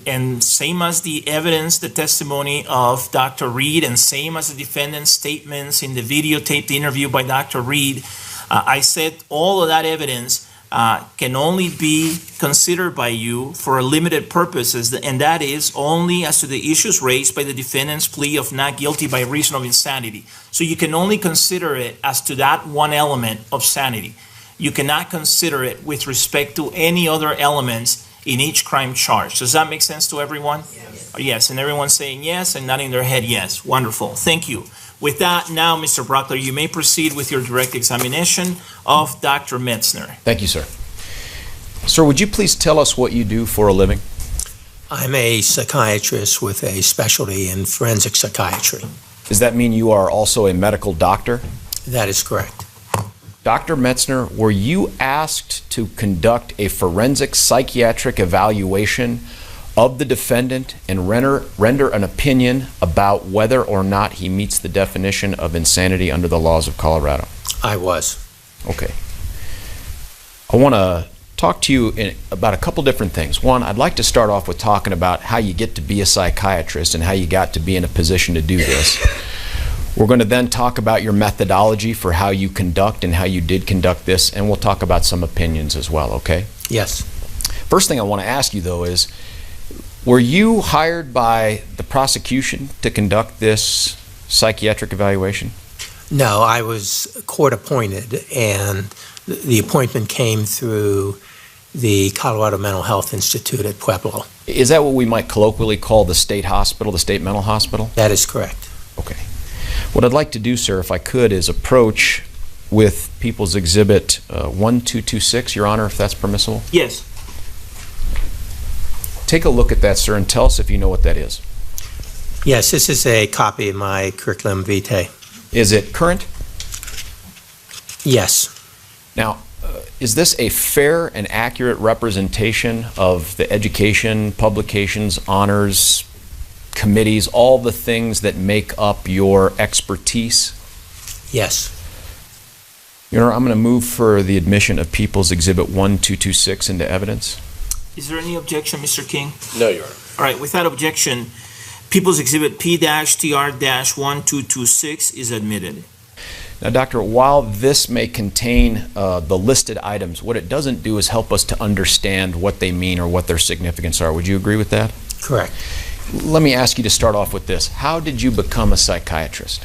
[SPEAKER 1] and same as the evidence, the testimony of Dr. Reed, and same as the defendant's statements in the videotaped interview by Dr. Reed, I said all of that evidence can only be considered by you for a limited purposes, and that is only as to the issues raised by the defendant's plea of not guilty by reason of insanity. So you can only consider it as to that one element of sanity. You cannot consider it with respect to any other elements in each crime charge. Does that make sense to everyone? Yes. Yes, and everyone's saying yes and nodding their head yes. Wonderful. Thank you. With that, now, Mr. Brockler, you may proceed with your direct examination of Dr. Metzner.
[SPEAKER 5] Thank you, sir. Sir, would you please tell us what you do for a living?
[SPEAKER 6] I'm a psychiatrist with a specialty in forensic psychiatry.
[SPEAKER 5] Does that mean you are also a medical doctor?
[SPEAKER 6] That is correct.
[SPEAKER 5] Dr. Metzner, were you asked to conduct a forensic psychiatric evaluation of the defendant and render an opinion about whether or not he meets the definition of insanity under the laws of Colorado?
[SPEAKER 6] I was.
[SPEAKER 5] Okay. I want to talk to you about a couple different things. One, I'd like to start off with talking about how you get to be a psychiatrist and how you got to be in a position to do this. We're going to then talk about your methodology for how you conduct and how you did conduct this, and we'll talk about some opinions as well, okay?
[SPEAKER 6] Yes.
[SPEAKER 5] First thing I want to ask you, though, is were you hired by the prosecution to conduct this psychiatric evaluation?
[SPEAKER 6] No, I was court appointed, and the appointment came through the Colorado Mental Health Institute at Pueblo.
[SPEAKER 5] Is that what we might colloquially call the state hospital, the state mental hospital?
[SPEAKER 6] That is correct.
[SPEAKER 5] Okay. What I'd like to do, sir, if I could, is approach with People's Exhibit 1226, Your Honor, if that's permissible.
[SPEAKER 1] Yes.
[SPEAKER 5] Take a look at that, sir, and tell us if you know what that is.
[SPEAKER 6] Yes, this is a copy of my curriculum vitae.
[SPEAKER 5] Is it current?
[SPEAKER 6] Yes.
[SPEAKER 5] Now, is this a fair and accurate representation of the education, publications, honors, committees, all the things that make up your expertise?
[SPEAKER 6] Yes.
[SPEAKER 5] Your Honor, I'm going to move for the admission of People's Exhibit 1226 into evidence.
[SPEAKER 1] Is there any objection, Mr. King?
[SPEAKER 3] No, Your Honor.
[SPEAKER 1] All right, without objection, People's Exhibit P-TR-1226 is admitted.
[SPEAKER 5] Now, Doctor, while this may contain the listed items, what it doesn't do is help us to understand what they mean or what their significance are. Would you agree with that?
[SPEAKER 6] Correct.
[SPEAKER 5] Let me ask you to start off with this. How did you become a psychiatrist?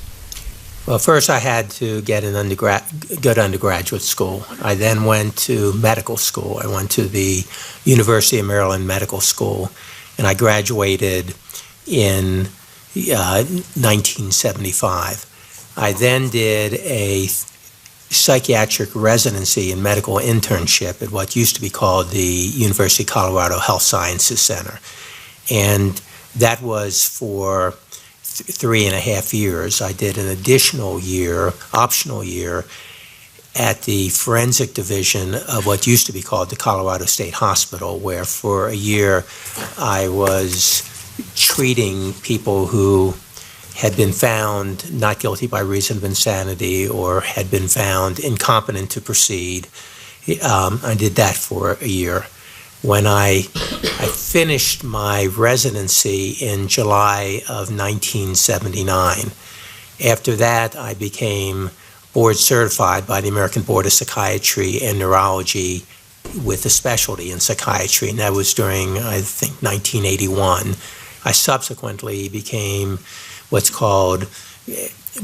[SPEAKER 6] Well, first I had to get go to undergraduate school. I then went to medical school. I went to the University of Maryland Medical School, and I graduated in 1975. I then did a psychiatric residency and medical internship at what used to be called the University of Colorado Health Sciences Center. And that was for 3.5 years. I did an additional year, optional year, at the forensic division of what used to be called the Colorado State Hospital, where for a year I was treating people who had been found not guilty by reason of insanity or had been found incompetent to proceed. I did that for a year. When I finished my residency in July of 1979, after that I became board certified by the American Board of Psychiatry and Neurology with a specialty in psychiatry, and that was during, I think, 1981. I subsequently became what's called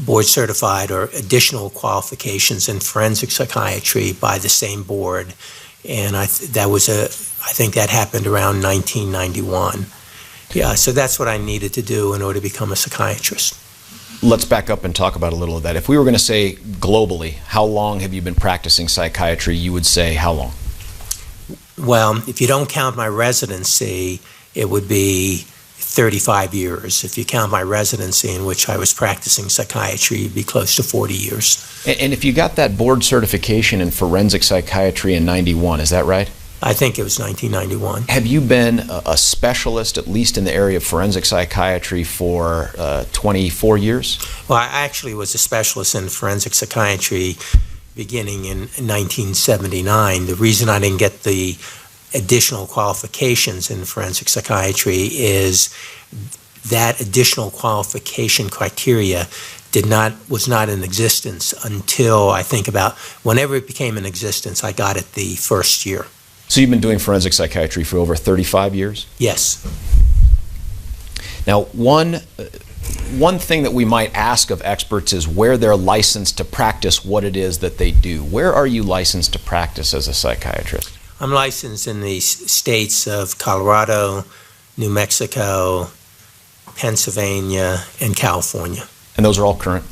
[SPEAKER 6] board certified or additional qualifications in forensic psychiatry by the same board, and I think that happened around 1991. Yeah, so that's what I needed to do in order to become a psychiatrist.
[SPEAKER 5] Let's back up and talk about a little of that. If we were going to say globally, how long have you been practicing psychiatry, you would say how long?
[SPEAKER 6] Well, if you don't count my residency, it would be 35 years. If you count my residency in which I was practicing psychiatry, it'd be close to 40 years.
[SPEAKER 5] And if you got that board certification in forensic psychiatry in 91, is that right?
[SPEAKER 6] I think it was 1991.
[SPEAKER 5] Have you been a specialist, at least in the area of forensic psychiatry, for 24 years?
[SPEAKER 6] Well, I actually was a specialist in forensic psychiatry beginning in 1979. The reason I didn't get the additional qualifications in forensic psychiatry is that additional qualification criteria was not in existence until I think about whenever it became in existence, I got it the first year.
[SPEAKER 5] So you've been doing forensic psychiatry for over 35 years?
[SPEAKER 6] Yes.
[SPEAKER 5] Now, one thing that we might ask of experts is where they're licensed to practice what it is that they do. Where are you licensed to practice as a psychiatrist?
[SPEAKER 6] I'm licensed in the states of Colorado, New Mexico, Pennsylvania, and California.
[SPEAKER 5] And those are all current?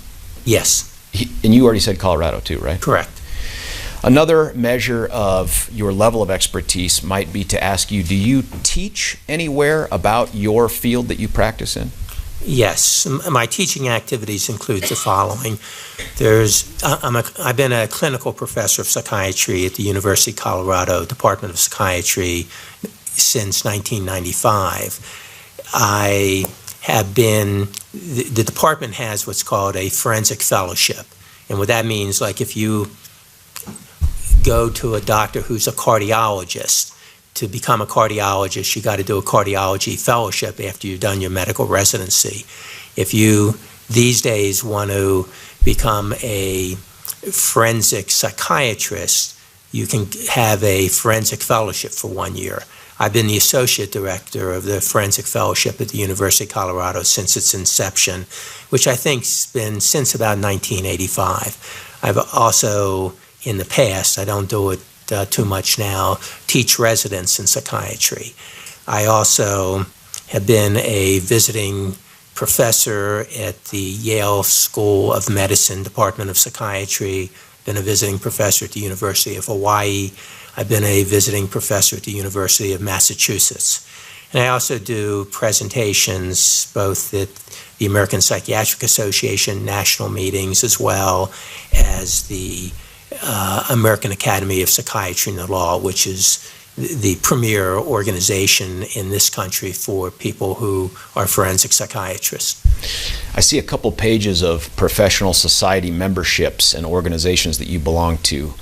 [SPEAKER 6] Yes.
[SPEAKER 5] And you already said Colorado too, right?
[SPEAKER 6] Correct.
[SPEAKER 5] Another measure of your level of expertise might be to ask you, do you teach anywhere about your field that you practice in?
[SPEAKER 6] Yes. My teaching activities include the following. I've been a clinical professor of psychiatry at the University of Colorado Department of Psychiatry since 1995. The department has what's called a forensic fellowship. And what that means, like if you go to a doctor who's a cardiologist, to become a cardiologist, you got to do a cardiology fellowship after you've done your medical residency. If you these days want to become a forensic psychiatrist, you can have a forensic fellowship for 1 year. I've been the associate director of the forensic fellowship at the University of Colorado since its inception, which I think's been since about 1985. I've also, in the past, I don't do it too much now, teach residents in psychiatry. I also have been a visiting professor at the Yale School of Medicine Department of Psychiatry, been a visiting professor at the University of Hawaii. I've been a visiting professor at the University of Massachusetts. And I also do presentations both at the American Psychiatric Association national meetings as well as the American Academy of Psychiatry and the Law, which is the premier organization in this country for people who are forensic psychiatrists.
[SPEAKER 5] I see a couple pages of professional society memberships and organizations that you belong to.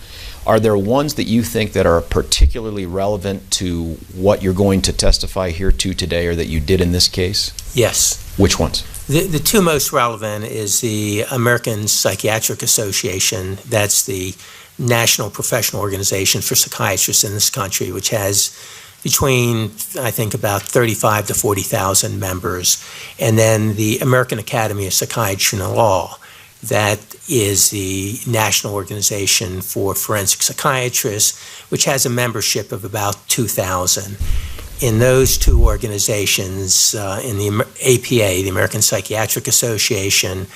[SPEAKER 5] Are there ones that you think that are particularly relevant to what you're going to testify here to today or that you did in this case?
[SPEAKER 6] Yes.
[SPEAKER 5] Which ones?
[SPEAKER 6] The two most relevant is the American Psychiatric Association. That's the national professional organization for psychiatrists in this country, which has between, I think, about 35 to 40,000 members. And then the American Academy of Psychiatry and the Law. that is the National Organization for Forensic Psychiatrists, which has a membership of about 2,000. In those two organizations, in the APA, the American Psychiatric Association,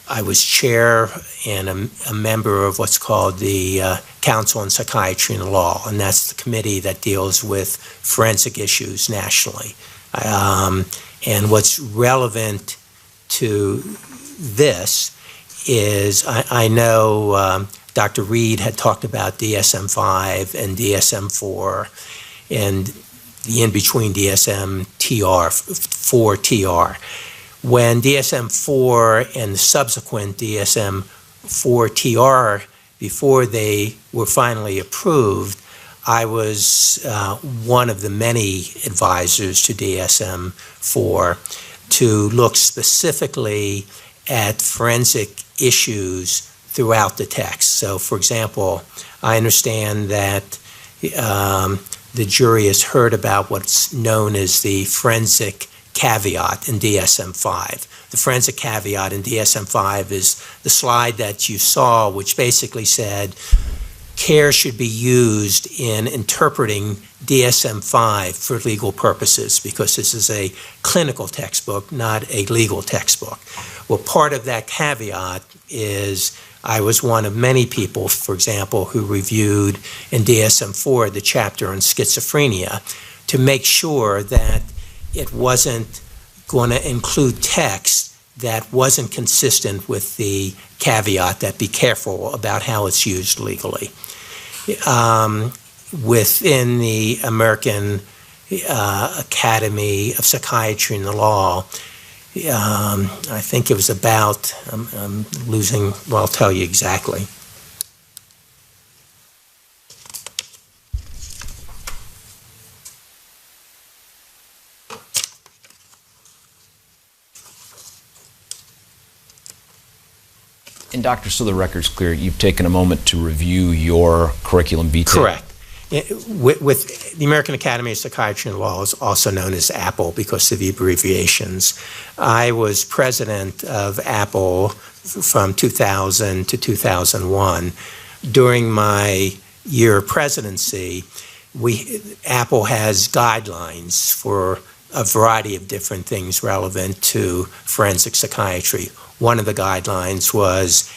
[SPEAKER 6] I was chair and a member of what's called the Council on Psychiatry and Law, and that's the committee that deals with forensic issues nationally. And what's relevant to this is I know Dr. Reed had talked about DSM-5 and DSM-4 and the in-between DSM-TR, 4TR. When DSM-4 and the subsequent DSM-4TR, before they were finally approved, I was one of the many advisors to DSM-4 to look specifically at forensic issues throughout the text. So, for example, I understand that the jury has heard about what's known as the forensic caveat in DSM-5. The forensic caveat in DSM-5 is the slide that you saw, which basically said care should be used in interpreting DSM-5 for legal purposes, because this is a clinical textbook, not a legal textbook. Well, part of that caveat is I was one of many people, for example, who reviewed in DSM-4 the chapter on schizophrenia to make sure that it wasn't going to include text that wasn't consistent with the caveat that be careful about how it's used legally. Within the American Academy of Psychiatry and the Law, I think it was about, I'm losing, well, I'll tell you exactly.
[SPEAKER 5] And Doctor, so the record's clear, you've taken a moment to review your curriculum vitae.
[SPEAKER 6] Correct. With the American Academy of Psychiatry and Law, is also known as APPLE because of the abbreviations. I was president of APPLE from 2000 to 2001. During my year of presidency, APPLE has guidelines for a variety of different things relevant to forensic psychiatry. One of the guidelines was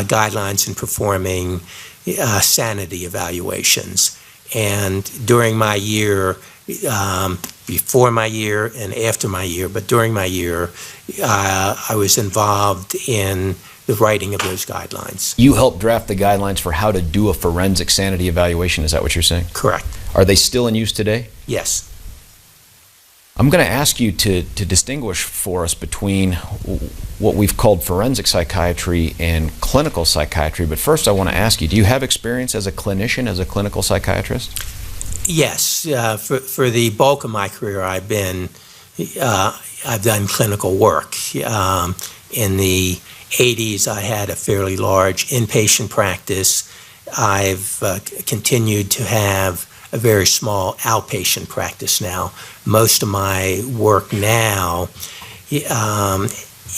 [SPEAKER 6] guidelines in performing sanity evaluations. And during my year, before my year and after my year, but during my year, I was involved in the writing of those guidelines.
[SPEAKER 5] You helped draft the guidelines for how to do a forensic sanity evaluation, is that what you're saying?
[SPEAKER 6] Correct.
[SPEAKER 5] Are they still in use today?
[SPEAKER 6] Yes.
[SPEAKER 5] I'm going to ask you to distinguish for us between what we've called forensic psychiatry and clinical psychiatry. But first I want to ask you, do you have experience as a clinician, as a clinical psychiatrist?
[SPEAKER 6] Yes. For the bulk of my career, I've done clinical work. In the 80s, I had a fairly large inpatient practice. I've continued to have a very small outpatient practice now. Most of my work now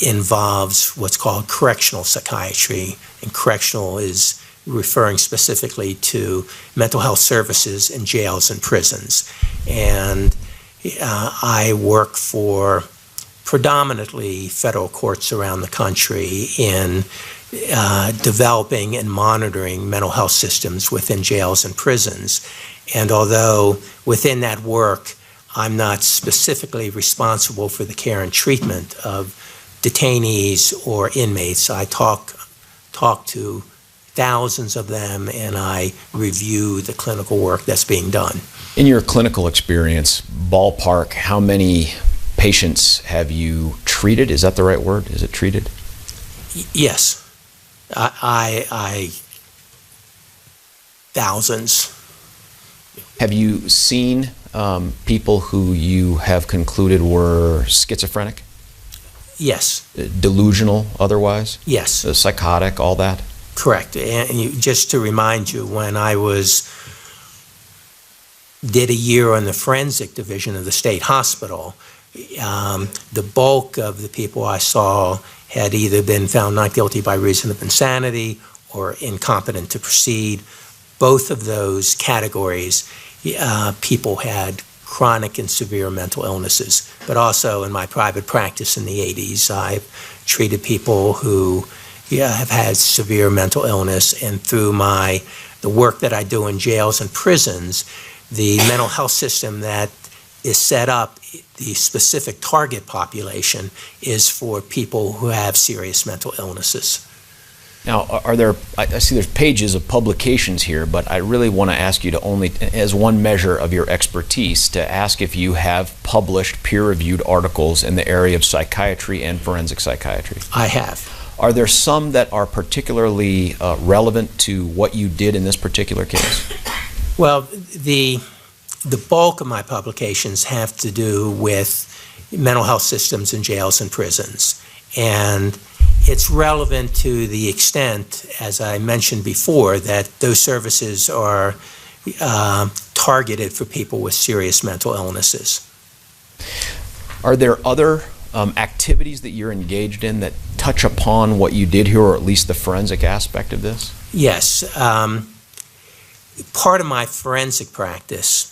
[SPEAKER 6] involves what's called correctional psychiatry, and correctional is referring specifically to mental health services in jails and prisons. And I work for predominantly federal courts around the country in developing and monitoring mental health systems within jails and prisons. And although within that work, I'm not specifically responsible for the care and treatment of detainees or inmates, I talk to thousands of them and I review the clinical work that's being done.
[SPEAKER 5] In your clinical experience, ballpark, how many patients have you treated? Is that the right word? Is it treated?
[SPEAKER 6] Yes. I thousands.
[SPEAKER 5] Have you seen people who you have concluded were schizophrenic?
[SPEAKER 6] Yes.
[SPEAKER 5] Delusional otherwise?
[SPEAKER 6] Yes.
[SPEAKER 5] Psychotic, all that?
[SPEAKER 6] Correct. And just to remind you, when I was did a year on the forensic division of the state hospital. The bulk of the people I saw had either been found not guilty by reason of insanity or incompetent to proceed. Both of those categories, people had chronic and severe mental illnesses. But also in my private practice in the 80s, I've treated people who have had severe mental illness, and through the work that I do in jails and prisons, the mental health system that is set up, the specific target population is for people who have serious mental illnesses.
[SPEAKER 5] Now, I see there's pages of publications here, but I really want to ask you to only, as one measure of your expertise, to ask if you have published peer-reviewed articles in the area of psychiatry and forensic psychiatry.
[SPEAKER 6] I have.
[SPEAKER 5] Are there some that are particularly relevant to what you did in this particular case?
[SPEAKER 6] Well, the bulk of my publications have to do with mental health systems in jails and prisons. And it's relevant to the extent, as I mentioned before, that those services are targeted for people with serious mental illnesses.
[SPEAKER 5] Are there other activities that you're engaged in that touch upon what you did here, or at least the forensic aspect of this?
[SPEAKER 6] Yes. Part of my forensic practice,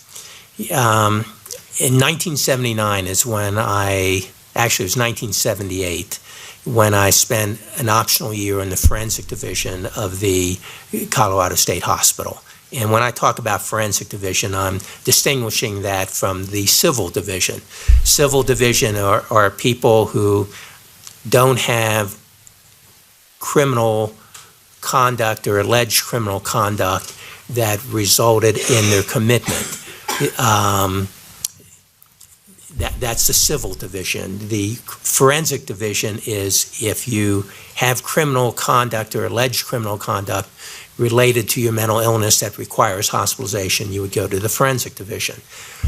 [SPEAKER 6] in 1979 is when actually it was 1978, when I spent an optional year in the forensic division of the Colorado State Hospital. And when I talk about forensic division, I'm distinguishing that from the civil division. Civil division are people who don't have criminal conduct or alleged criminal conduct that resulted in their commitment. That's the civil division. The forensic division is if you have criminal conduct or alleged criminal conduct related to your mental illness that requires hospitalization, you would go to the forensic division.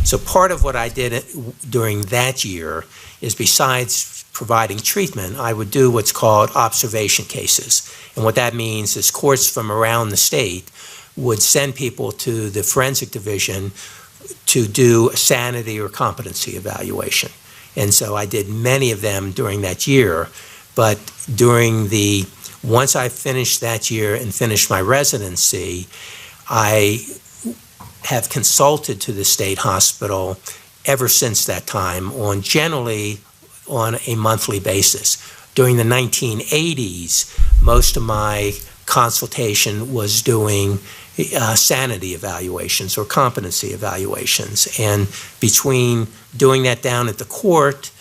[SPEAKER 6] So part of what I did during that year is, besides providing treatment, I would do what's called observation cases. And what that means is courts from around the state would send people to the forensic division to do a sanity or competency evaluation. And so I did many of them during that year, but once I finished that year and finished my residency, I have consulted to the state hospital ever since that time, generally on a monthly basis. During the 1980s, most of my consultation was doing sanity evaluations or competency evaluations. And between doing that down at the court,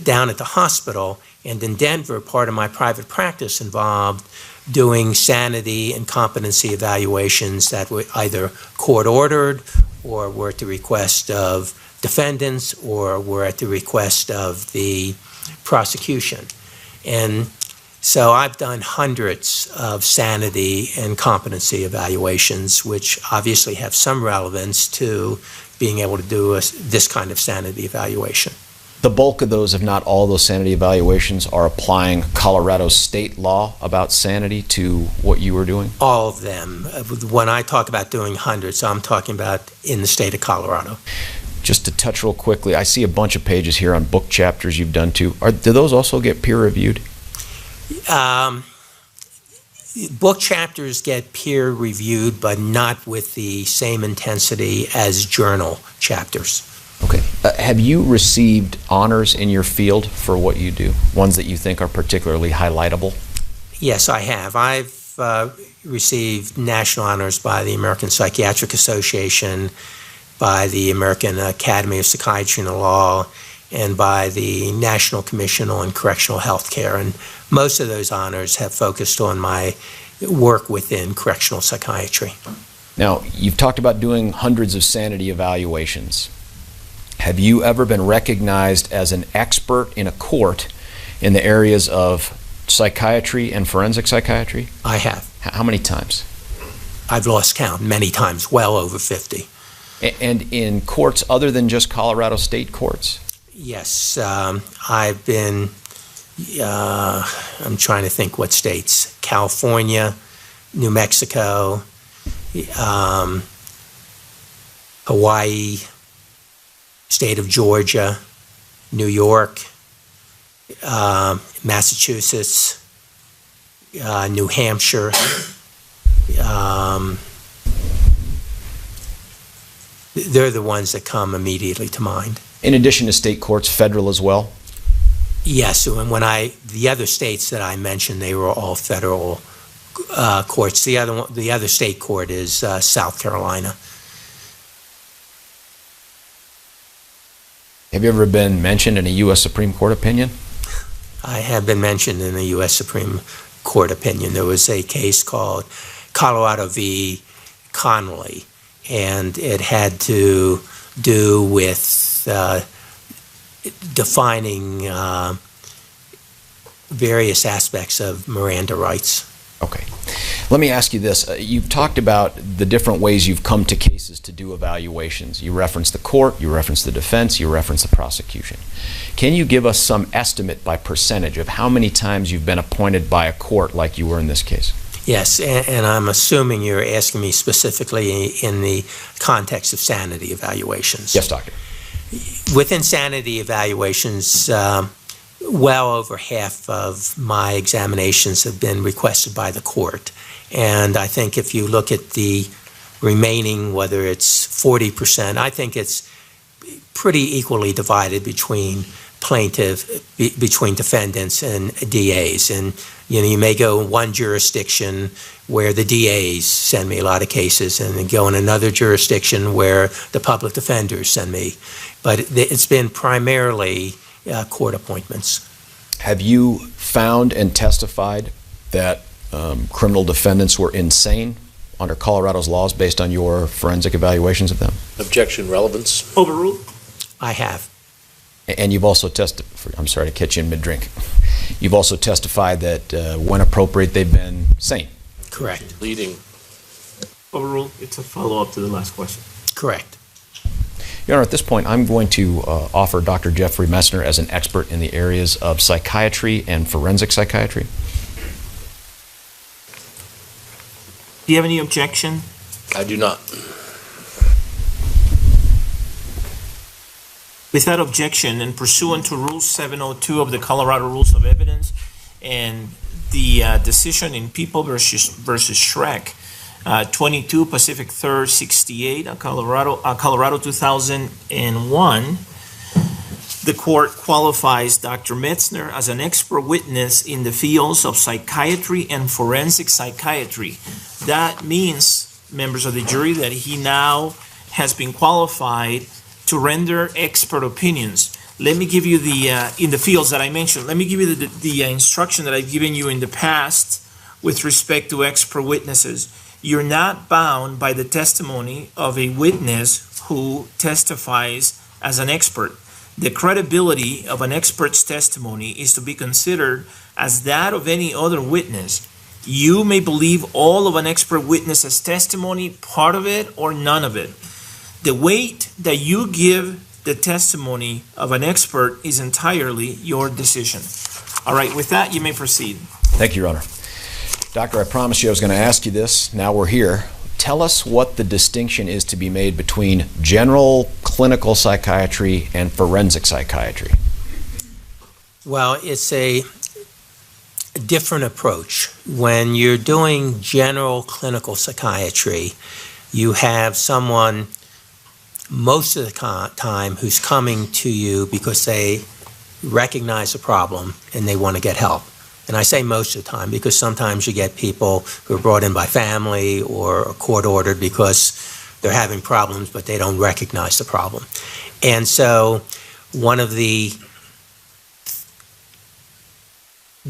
[SPEAKER 6] down at the hospital, and in Denver, part of my private practice involved doing sanity and competency evaluations that were either court-ordered or were at the request of defendants or were at the request of the prosecution. And so I've done hundreds of sanity and competency evaluations, which obviously have some relevance to being able to do this kind of sanity evaluation.
[SPEAKER 5] The bulk of those, if not all those sanity evaluations, are applying Colorado state law about sanity to what you were doing?
[SPEAKER 6] All of them. When I talk about doing hundreds, I'm talking about in the state of Colorado.
[SPEAKER 5] Just to touch real quickly, I see a bunch of pages here on book chapters you've done too. Do those also get peer-reviewed?
[SPEAKER 6] Book chapters get peer-reviewed, but not with the same intensity as journal chapters.
[SPEAKER 5] Okay. Have you received honors in your field for what you do? Ones that you think are particularly highlightable?
[SPEAKER 6] Yes, I have. I've received national honors by the American Psychiatric Association, by the American Academy of Psychiatry and Law, and by the National Commission on Correctional Health Care. And most of those honors have focused on my work within correctional psychiatry.
[SPEAKER 5] Now, you've talked about doing hundreds of sanity evaluations. Have you ever been recognized as an expert in a court in the areas of psychiatry and forensic psychiatry?
[SPEAKER 6] I have.
[SPEAKER 5] How many times?
[SPEAKER 6] I've lost count, many times, well over 50.
[SPEAKER 5] And in courts other than just Colorado state courts?
[SPEAKER 6] Yes, I've been, I'm trying to think what states, California, New Mexico, Hawaii, state of Georgia, New York, Massachusetts, New Hampshire. They're the ones that come immediately to mind.
[SPEAKER 5] In addition to state courts, federal as well?
[SPEAKER 6] Yes, and the other states that I mentioned, they were all federal courts. The other state court is South Carolina.
[SPEAKER 5] Have you ever been mentioned in a U.S. Supreme Court opinion?
[SPEAKER 6] I have been mentioned in a U.S. Supreme Court opinion. There was a case called Colorado v. Connolly, and it had to do with defining various aspects of Miranda Rights.
[SPEAKER 5] Okay. Let me ask you this. You've talked about the different ways you've come to cases to do evaluations. You referenced the court, you referenced the defense, you referenced the prosecution. Can you give us some estimate by percentage of how many times you've been appointed by a court like you were in this case?
[SPEAKER 6] Yes, and I'm assuming you're asking me specifically in the context of sanity evaluations.
[SPEAKER 5] Yes, doctor.
[SPEAKER 6] Within sanity evaluations, well over half of my examinations have been requested by the court. And I think if you look at the remaining, whether it's 40%, I think it's pretty equally divided between between defendants and DAs. And you may go in one jurisdiction where the DAs send me a lot of cases, and then go in another jurisdiction where the public defenders send me. But it's been primarily court appointments.
[SPEAKER 5] Have you found and testified that criminal defendants were insane under Colorado's laws based on your forensic evaluations of them?
[SPEAKER 3] Objection, relevance.
[SPEAKER 1] Overruled.
[SPEAKER 6] I have.
[SPEAKER 5] And you've also testified, I'm sorry to catch you in mid-drink. You've also testified that when appropriate, they've been sane.
[SPEAKER 6] Correct.
[SPEAKER 3] Leading.
[SPEAKER 1] Overruled. It's a follow-up to the last question.
[SPEAKER 6] Correct.
[SPEAKER 5] Your Honor, at this point, I'm going to offer Dr. Jeffrey Metzner as an expert in the areas of psychiatry and forensic psychiatry.
[SPEAKER 1] Do you have any objection?
[SPEAKER 3] I do not.
[SPEAKER 1] Without objection and pursuant to Rule 702 of the Colorado Rules of Evidence and the decision in People versus Shrek, 22 Pacific 3rd 68, Colorado 2001, the court qualifies Dr. Metzner as an expert witness in the fields of psychiatry and forensic psychiatry. That means, members of the jury, that he now has been qualified to render expert opinions. Let me give you in the fields that I mentioned, let me give you the instruction that I've given you in the past with respect to expert witnesses. You're not bound by the testimony of a witness who testifies as an expert. The credibility of an expert's testimony is to be considered as that of any other witness. You may believe all of an expert witness's testimony, part of it or none of it. The weight that you give the testimony of an expert is entirely your decision. All right, with that, you may proceed.
[SPEAKER 5] Thank you, Your Honor. Doctor, I promised you I was going to ask you this. Now we're here. Tell us what the distinction is to be made between general clinical psychiatry and forensic psychiatry.
[SPEAKER 6] Well, it's a different approach. When you're doing general clinical psychiatry, you have someone most of the time who's coming to you because they recognize a problem and they want to get help. And I say most of the time because sometimes you get people who are brought in by family or court ordered because they're having problems but they don't recognize the problem. And so one of the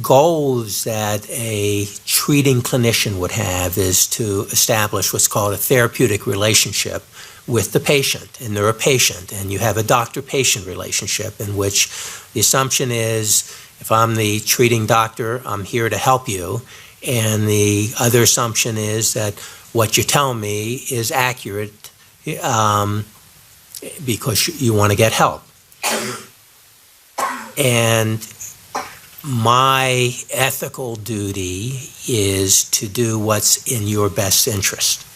[SPEAKER 6] goals that a treating clinician would have is to establish what's called a therapeutic relationship with the patient, and they're a patient, and you have a doctor-patient relationship in which the assumption is, if I'm the treating doctor, I'm here to help you, and the other assumption is that what you're telling me is accurate because you want to get help. And my ethical duty is to do what's in your best interest.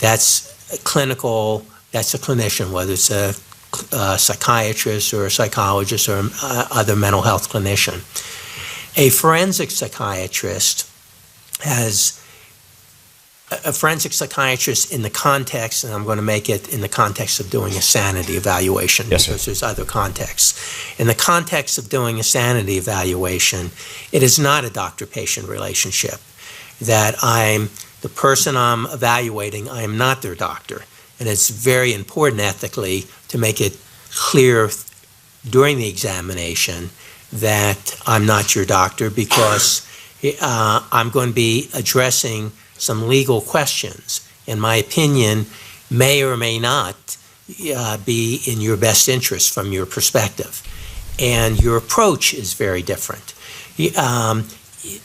[SPEAKER 6] That's clinical That's a clinician, whether it's a psychiatrist or a psychologist or other mental health clinician. A forensic psychiatrist in the context, and I'm going to make it in the context of doing a sanity evaluation,
[SPEAKER 2] Yes, sir.
[SPEAKER 6] because there's other contexts. In the context of doing a sanity evaluation, it is not a doctor-patient relationship. That the person I'm evaluating, I am not their doctor. And it's very important ethically to make it clear during the examination that I'm not your doctor, because I'm going to be addressing some legal questions. And my opinion may or may not be in your best interest from your perspective. And your approach is very different.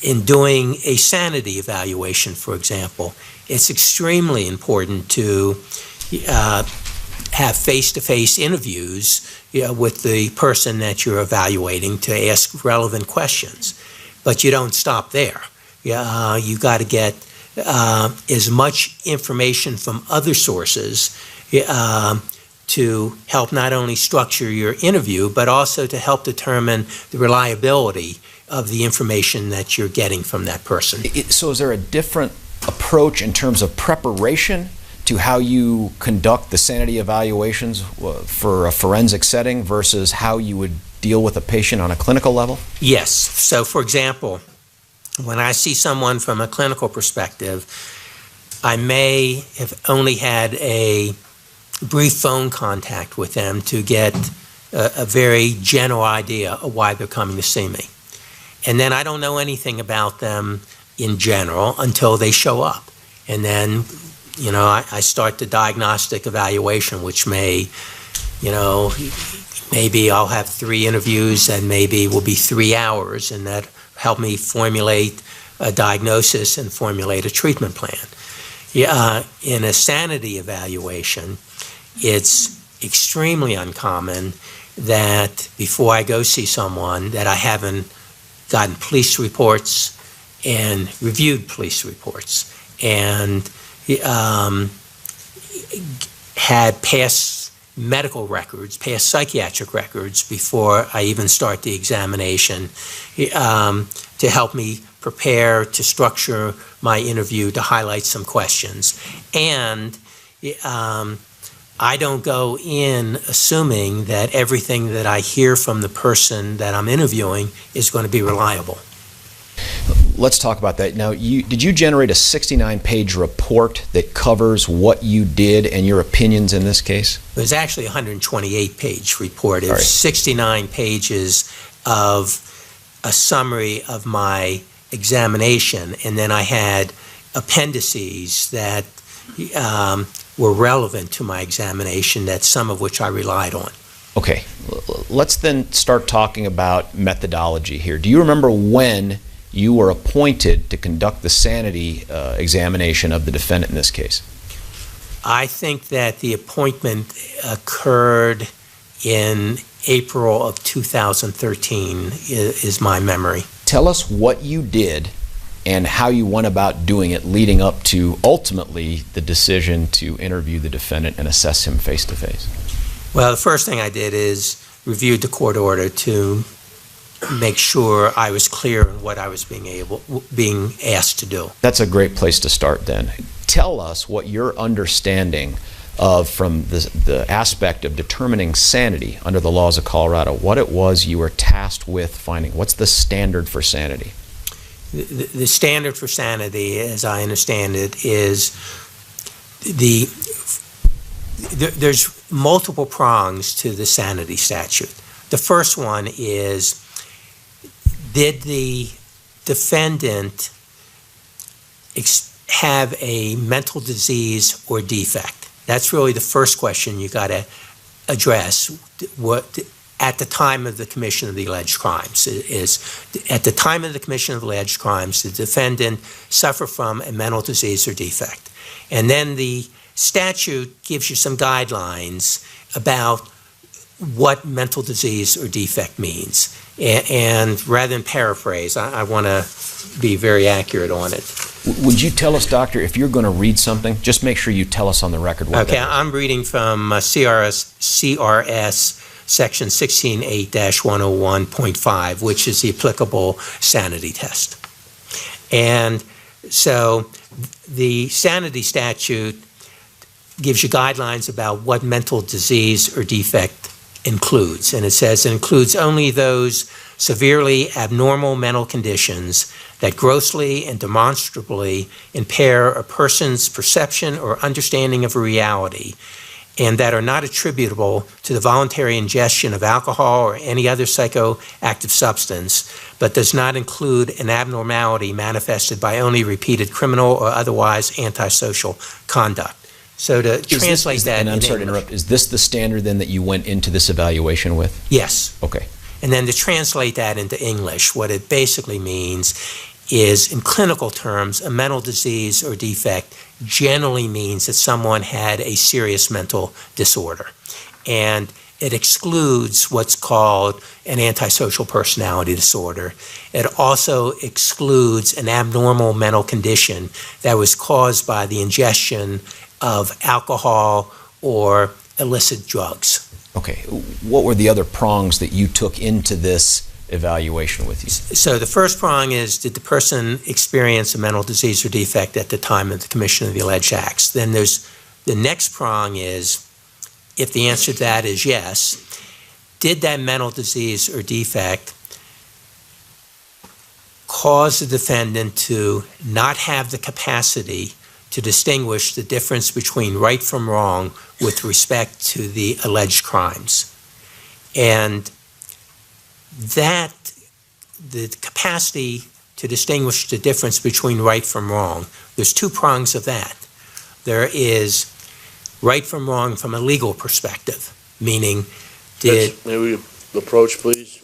[SPEAKER 6] In doing a sanity evaluation, for example, it's extremely important to have face-to-face interviews with the person that you're evaluating to ask relevant questions. But you don't stop there. You got to get as much information from other sources to help not only structure your interview, but also to help determine the reliability of the information that you're getting from that person.
[SPEAKER 2] So is there a different approach in terms of preparation to how you conduct the sanity evaluations for a forensic setting versus how you would deal with a patient on a clinical level?
[SPEAKER 6] Yes. So, for example, when I see someone from a clinical perspective, I may have only had a brief phone contact with them to get a very general idea of why they're coming to see me. And then I don't know anything about them in general until they show up. And then, I start the diagnostic evaluation, which may, maybe I'll have 3 interviews and maybe it will be 3 hours, and that help me formulate a diagnosis and formulate a treatment plan. In a sanity evaluation, it's extremely uncommon that before I go see someone that I haven't gotten police reports and reviewed police reports and had past medical records, past psychiatric records before I even start the examination to help me prepare to structure my interview to highlight some questions. And I don't go in assuming that everything that I hear from the person that I'm interviewing is going to be reliable.
[SPEAKER 2] Let's talk about that. Now, did you generate a 69-page report that covers what you did and your opinions in this case?
[SPEAKER 6] It was actually a 128-page report. It
[SPEAKER 2] All right.
[SPEAKER 6] was 69 pages of a summary of my examination, and then I had appendices that were relevant to my examination, that some of which I relied on.
[SPEAKER 2] Okay, let's then start talking about methodology here. Do you remember when you were appointed to conduct the sanity examination of the defendant in this case?
[SPEAKER 6] I think that the appointment occurred in April of 2013 is my memory.
[SPEAKER 2] Tell us what you did and how you went about doing it leading up to ultimately the decision to interview the defendant and assess him face to face.
[SPEAKER 6] Well, the first thing I did is reviewed the court order to make sure I was clear on what I was being asked to do.
[SPEAKER 2] That's a great place to start then. Tell us what your understanding of from the aspect of determining sanity under the laws of Colorado, what it was you were tasked with finding. What's the standard for sanity?
[SPEAKER 6] The standard for sanity, as I understand it, is there's multiple prongs to the sanity statute. The first one is, did the defendant have a mental disease or defect? That's really the first question you got to address. What at the time of the commission of the alleged crimes is, at the time of the commission of the alleged crimes, the defendant suffer from a mental disease or defect. And then the statute gives you some guidelines about what mental disease or defect means. And rather than paraphrase, I want to be very accurate on it.
[SPEAKER 2] Would you tell us, Doctor, if you're going to read something, just make sure you tell us on the record what
[SPEAKER 6] Okay,
[SPEAKER 2] that is.
[SPEAKER 6] I'm reading from CRS Section 16.8-101.5, which is the applicable sanity test. And so the sanity statute gives you guidelines about what mental disease or defect includes. And it says it includes only those severely abnormal mental conditions that grossly and demonstrably impair a person's perception or understanding of reality, and that are not attributable to the voluntary ingestion of alcohol or any other psychoactive substance, but does not include an abnormality manifested by only repeated criminal or otherwise antisocial conduct. So to translate that
[SPEAKER 2] and I'm
[SPEAKER 6] in
[SPEAKER 2] sorry to
[SPEAKER 6] English-
[SPEAKER 2] interrupt, is this the standard then that you went into this evaluation with?
[SPEAKER 6] Yes.
[SPEAKER 2] Okay.
[SPEAKER 6] And then to translate that into English, what it basically means is, in clinical terms, a mental disease or defect generally means that someone had a serious mental disorder. And it excludes what's called an antisocial personality disorder. It also excludes an abnormal mental condition that was caused by the ingestion of alcohol or illicit drugs.
[SPEAKER 2] Okay. What were the other prongs that you took into this evaluation with you?
[SPEAKER 6] So the first prong is, did the person experience a mental disease or defect at the time of the commission of the alleged acts? Then there's the next prong is, if the answer to that is yes, did that mental disease or defect cause the defendant to not have the capacity to distinguish the difference between right from wrong with respect to the alleged crimes? And that, the capacity to distinguish the difference between right from wrong, there's two prongs of that. There is right from wrong from a legal perspective, meaning did...
[SPEAKER 3] May we approach, please?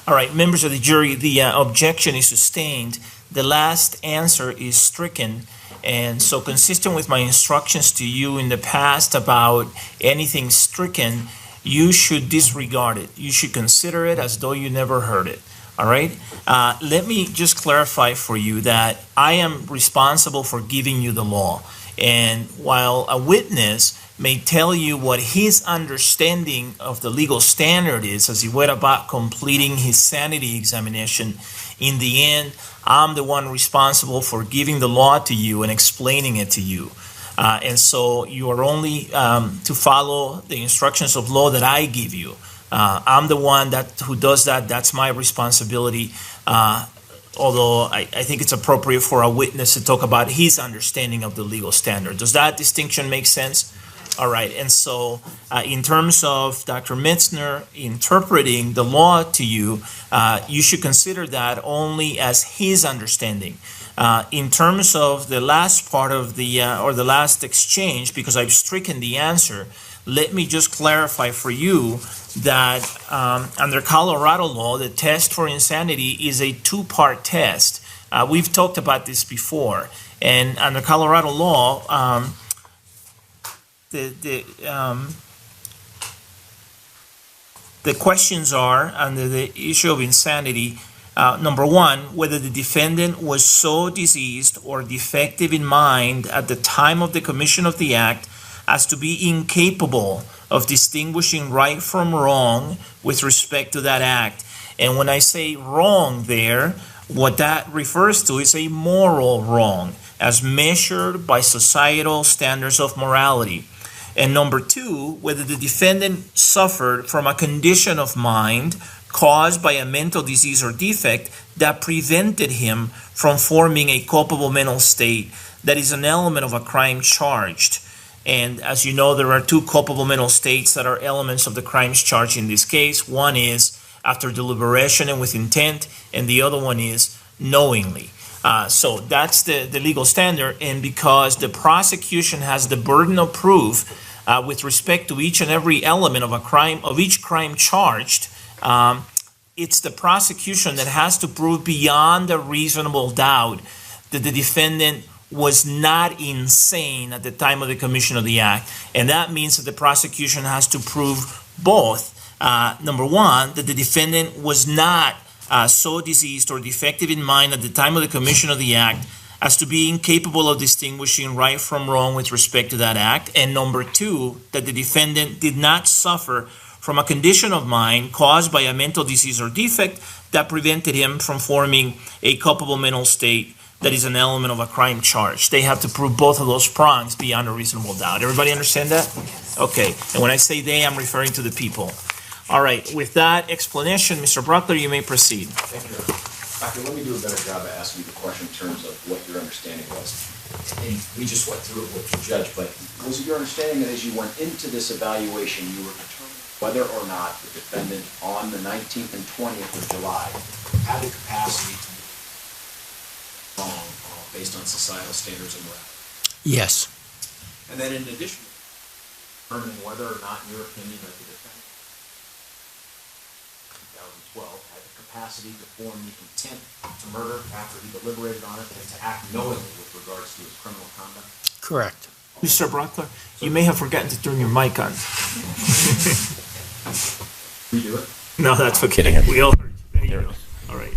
[SPEAKER 1] All right, members of the jury, the objection is sustained the last answer is stricken. And so consistent with my instructions to you in the past about anything stricken, you should disregard it. You should consider it as though you never heard it. All right? Let me just clarify for you that I am responsible for giving you the law. And while a witness may tell you what his understanding of the legal standard is as he went about completing his sanity examination, in the end, I'm the one responsible for giving the law to you and explaining it to you. And so you are only to follow the instructions of law that I give you. I'm the one who does that. That's my responsibility. Although I think it's appropriate for a witness to talk about his understanding of the legal standard. Does that distinction make sense? All right. And so in terms of Dr. Metzner interpreting the law to you, you should consider that only as his understanding. In terms of the last part of the last exchange, because I've stricken the answer, let me just clarify for you that under Colorado law, the test for insanity is a two-part test. We've talked about this before. And under Colorado law, the questions are, under the issue of insanity, number one, whether the defendant was so diseased or defective in mind at the time of the commission of the act as to be incapable of distinguishing right from wrong with respect to that act. And when I say wrong there, what that refers to is a moral wrong as measured by societal standards of morality. And number two, whether the defendant suffered from a condition of mind caused by a mental disease or defect that prevented him from forming a culpable mental state that is an element of a crime charged. And as you know, there are two culpable mental states that are elements of the crimes charged in this case. One is after deliberation and with intent, and the other one is knowingly. So that's the legal standard, and because the prosecution has the burden of proof with respect to each and every element of a crime, of each crime charged, it's the prosecution that has to prove beyond a reasonable doubt that the defendant was not insane at the time of the commission of the act. And that means that the prosecution has to prove both. Number one, that the defendant was not so diseased or defective in mind at the time of the commission of the act as to be incapable of distinguishing right from wrong with respect to that act. And number two, that the defendant did not suffer from a condition of mind caused by a mental disease or defect that prevented him from forming a culpable mental state that is an element of a crime charge. They have to prove both of those prongs beyond a reasonable doubt. Everybody understand that? Okay. And when I say they, I'm referring to the people. All right. With that explanation, Mr. Brockler, you may proceed.
[SPEAKER 5] Thank you. Doctor, let me do a better job of asking you the question in terms of what your understanding was. And we just went through it with the judge, but was it your understanding that as you went into this evaluation, you were determining whether or not the defendant on the 19th and 20th of July had the capacity to wrong based on societal standards and morality?
[SPEAKER 6] Yes.
[SPEAKER 5] And then in addition, determining whether or not, in your opinion, that the defendant in 2012 had the capacity to form the intent to murder after he deliberated on it and to act knowingly with regards to his criminal conduct?
[SPEAKER 6] Correct.
[SPEAKER 1] Mr. Brockler, you may have forgotten to turn your mic on.
[SPEAKER 5] Redo it?
[SPEAKER 1] No, that's okay.
[SPEAKER 2] Kidding.
[SPEAKER 1] We all heard you. There you go. All right.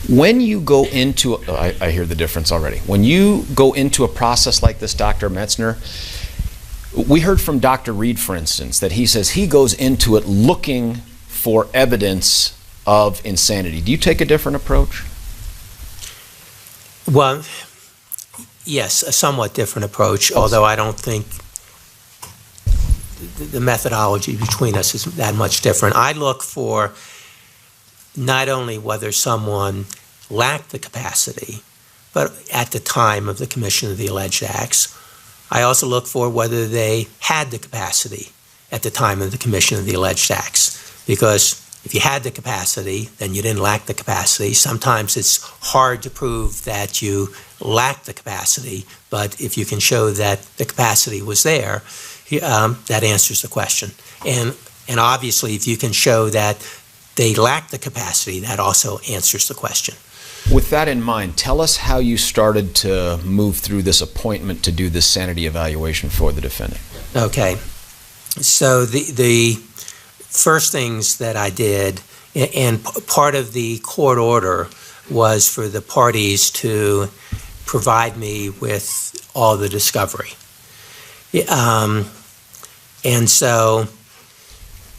[SPEAKER 2] When you go into, I hear the difference already. When you go into a process like this, Dr. Metzner, we heard from Dr. Reed, for instance, that he says he goes into it looking for evidence of insanity. Do you take a different approach?
[SPEAKER 6] Well, yes, a somewhat different approach, although I don't think the methodology between us is that much different. I look for not only whether someone lacked the capacity, but at the time of the commission of the alleged acts, I also look for whether they had the capacity at the time of the commission of the alleged acts. Because if you had the capacity, then you didn't lack the capacity. Sometimes it's hard to prove that you lacked the capacity, but if you can show that the capacity was there, that answers the question. And And obviously, if you can show that they lack the capacity, that also answers the question.
[SPEAKER 2] With that in mind, tell us how you started to move through this appointment to do this sanity evaluation for the defendant.
[SPEAKER 6] Okay. So the first things that I did, and part of the court order was for the parties to provide me with all the discovery. And so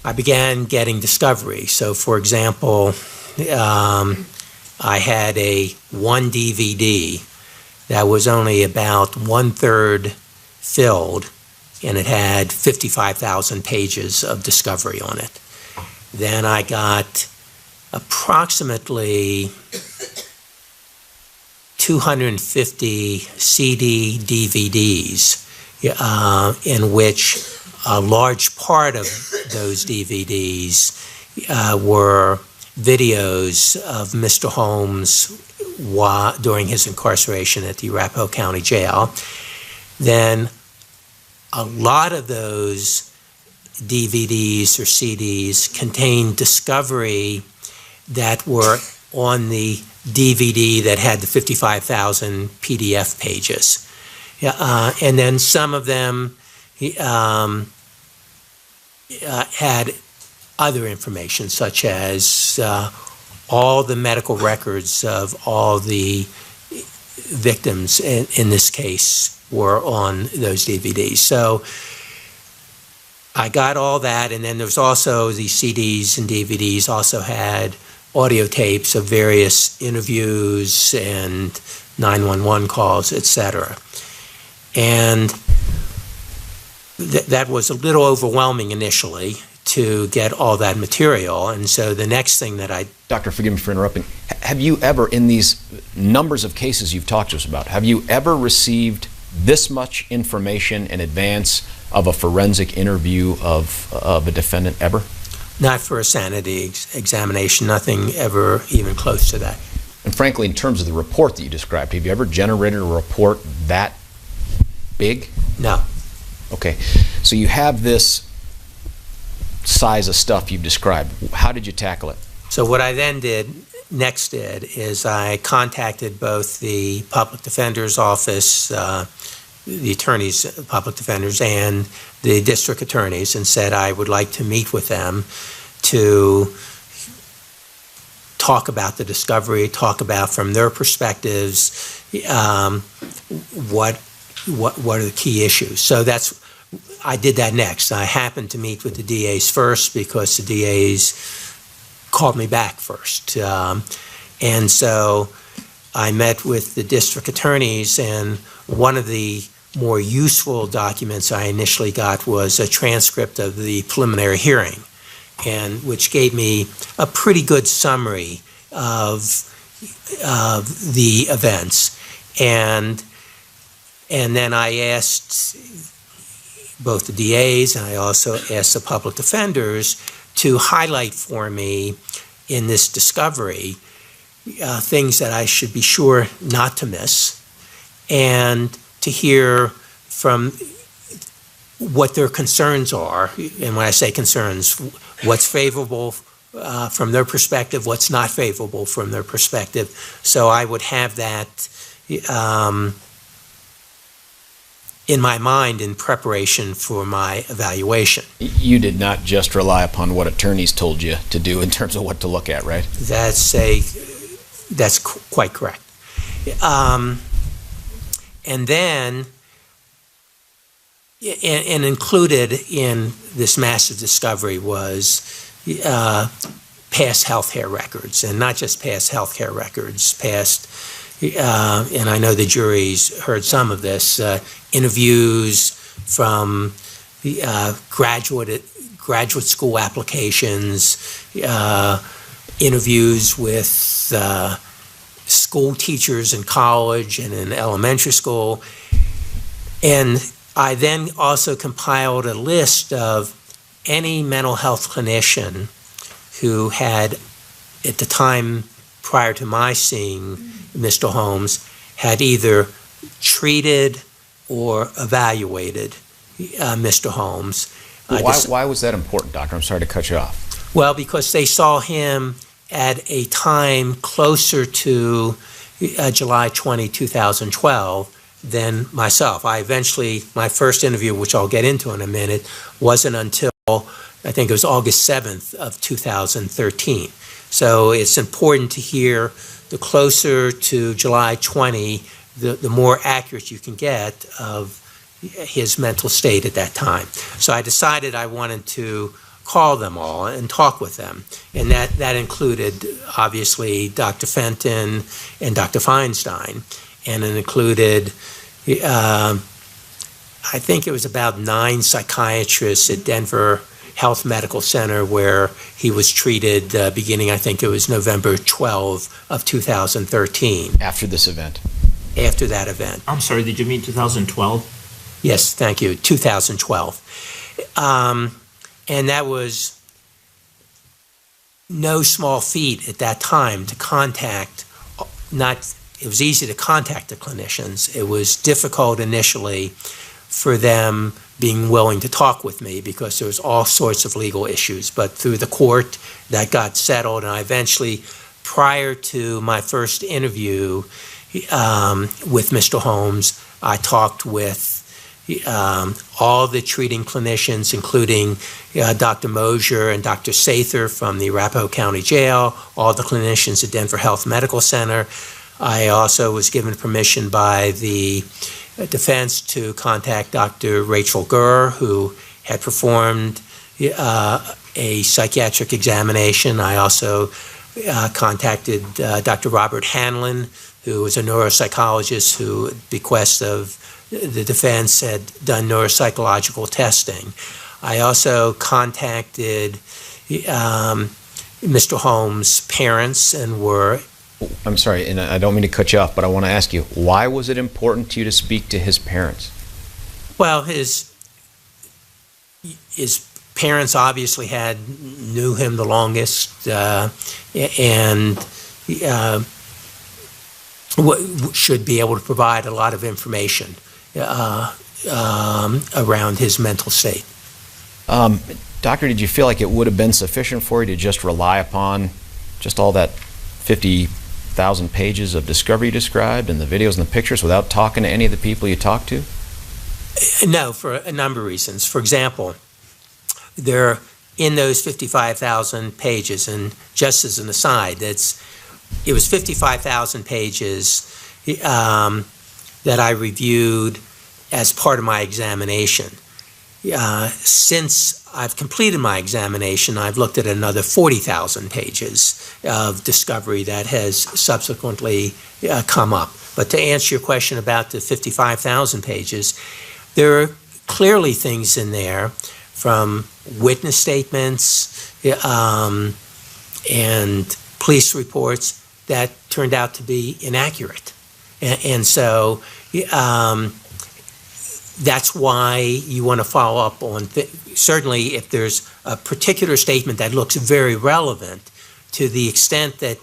[SPEAKER 6] I began getting discovery. So, for example, I had one DVD that was only about 1/3 filled, and it had 55,000 pages of discovery on it. Then I got approximately 250 CD DVDs, in which a large part of those DVDs were videos of Mr. Holmes during his incarceration at the Arapahoe County Jail. Then a lot of those DVDs or CDs contained discovery that were on the DVD that had the 55,000 PDF pages. And then some of them had other information, such as all the medical records of all the victims in this case were on those DVDs. So I got all that, and then there's also the CDs and DVDs also had audio tapes of various interviews and 911 calls, etc. And that was a little overwhelming initially to get all that material. And so the next thing that
[SPEAKER 2] Doctor, forgive me for interrupting. Have you ever, in these numbers of cases you've talked to us about, have you ever received this much information in advance of a forensic interview of a defendant ever?
[SPEAKER 6] Not for a sanity examination, nothing ever even close to that.
[SPEAKER 2] And frankly, in terms of the report that you described, have you ever generated a report that big?
[SPEAKER 6] No.
[SPEAKER 2] Okay. So you have this size of stuff you've described. How did you tackle it?
[SPEAKER 6] So what I then next did is I contacted both the public defender's office, the attorneys, public defenders, and the district attorneys, and said I would like to meet with them to talk about the discovery, talk about from their perspectives what are the key issues. So I did that next. I happened to meet with the DAs first because the DAs called me back first. And so I met with the district attorneys, and one of the more useful documents I initially got was a transcript of the preliminary hearing, and which gave me a pretty good summary of the events. And then I asked both the DAs and I also asked the public defenders to highlight for me in this discovery things that I should be sure not to miss, and to hear from what their concerns are. And when I say concerns, what's favorable from their perspective, what's not favorable from their perspective. So I would have that in my mind in preparation for my evaluation.
[SPEAKER 2] You did not just rely upon what attorneys told you to do in terms of what to look at, right?
[SPEAKER 6] That's quite correct. And then, and included in this massive discovery was past healthcare records, and not just past healthcare records, and I know the jury's heard some of this, interviews from graduate school applications, interviews with school teachers in college and in elementary school. And I then also compiled a list of any mental health clinician who had, at the time prior to my seeing Mr. Holmes, had either treated or evaluated Mr. Holmes,
[SPEAKER 2] Why was that important, doctor? I'm sorry to cut you off.
[SPEAKER 6] Well, because they saw him at a time closer to July 20, 2012 than myself. My first interview, which I'll get into in a minute, wasn't until I think it was August 7th of 2013. So it's important to hear the closer to July 20, the more accurate you can get of his mental state at that time. So I decided I wanted to call them all and talk with them. And that included, obviously, Dr. Fenton and Dr. Feinstein. And it included, I think it was about 9 psychiatrists at Denver Health Medical Center where he was treated beginning, I think it was November 12 of 2013.
[SPEAKER 2] After this event?
[SPEAKER 6] After that event.
[SPEAKER 1] I'm sorry, did you mean 2012?
[SPEAKER 6] Yes, thank you, 2012. And that was no small feat at that time to contact, it was easy to contact the clinicians. It was difficult initially for them being willing to talk with me because there was all sorts of legal issues. But through the court, that got settled, and I eventually, prior to my first interview with Mr. Holmes, I talked with all the treating clinicians, including Dr. Mosier and Dr. Sather from the Arapahoe County Jail, all the clinicians at Denver Health Medical Center. I also was given permission by the defense to contact Dr. Rachel Gurr, who had performed a psychiatric examination. I also contacted Dr. Robert Hanlon, who was a neuropsychologist who, at the bequest of the defense, had done neuropsychological testing. I also contacted Mr. Holmes' parents and were...
[SPEAKER 2] I'm sorry, and I don't mean to cut you off, but I want to ask you, why was it important to you to speak to his parents?
[SPEAKER 6] Well, his parents obviously knew him the longest, and should be able to provide a lot of information around his mental state.
[SPEAKER 2] Doctor, did you feel like it would have been sufficient for you to just rely upon just all that 50,000 pages of discovery you described and the videos and the pictures without talking to any of the people you talked to?
[SPEAKER 6] No, for a number of reasons. For example, there in those 55,000 pages, and just as an aside, it was 55,000 pages that I reviewed as part of my examination. Since I've completed my examination, I've looked at another 40,000 pages of discovery that has subsequently come up. But to answer your question about the 55,000 pages, there are clearly things in there from witness statements and police reports that turned out to be inaccurate. And so that's why you want to follow up on, certainly if there's a particular statement that looks very relevant, to the extent that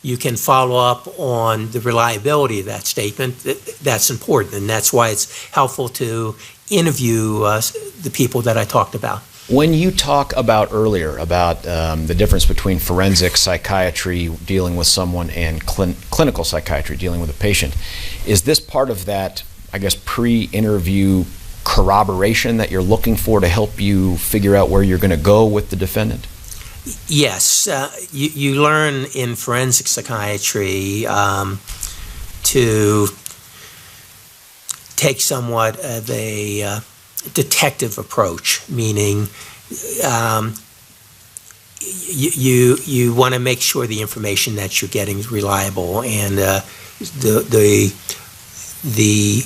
[SPEAKER 6] you can follow up on the reliability of that statement, that's important. And that's why it's helpful to interview the people that I talked about.
[SPEAKER 2] When you talk about earlier about the difference between forensic psychiatry dealing with someone and clinical psychiatry dealing with a patient, is this part of that, I guess, pre-interview corroboration that you're looking for to help you figure out where you're going to go with the defendant?
[SPEAKER 6] Yes. You learn in forensic psychiatry to take somewhat of a detective approach, meaning you want to make sure the information that you're getting is reliable, and the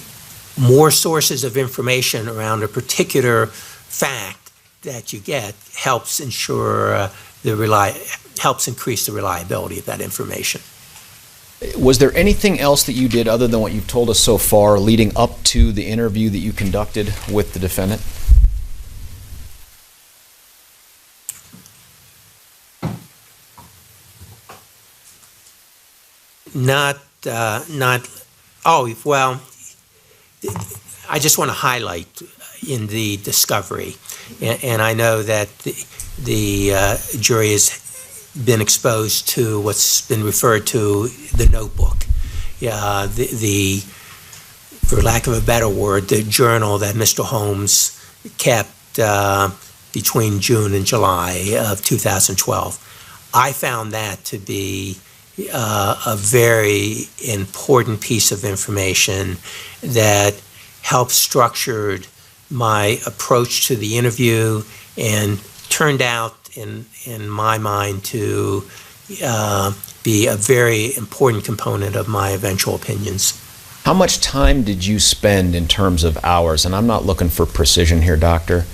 [SPEAKER 6] more sources of information around a particular fact that you get helps ensure helps increase the reliability of that information.
[SPEAKER 2] Was there anything else that you did other than what you've told us so far leading up to the interview that you conducted with the defendant? Oh, well, I just want to highlight,
[SPEAKER 6] in the discovery. And I know that the jury has been exposed to what's been referred to the notebook. For lack of a better word, the journal that Mr. Holmes kept between June and July of 2012. I found that to be a very important piece of information that helped structured my approach to the interview and turned out, in my mind, to be a very important component of my eventual opinions.
[SPEAKER 2] How much time did you spend in terms of hours, and I'm not looking for precision here, Doctor,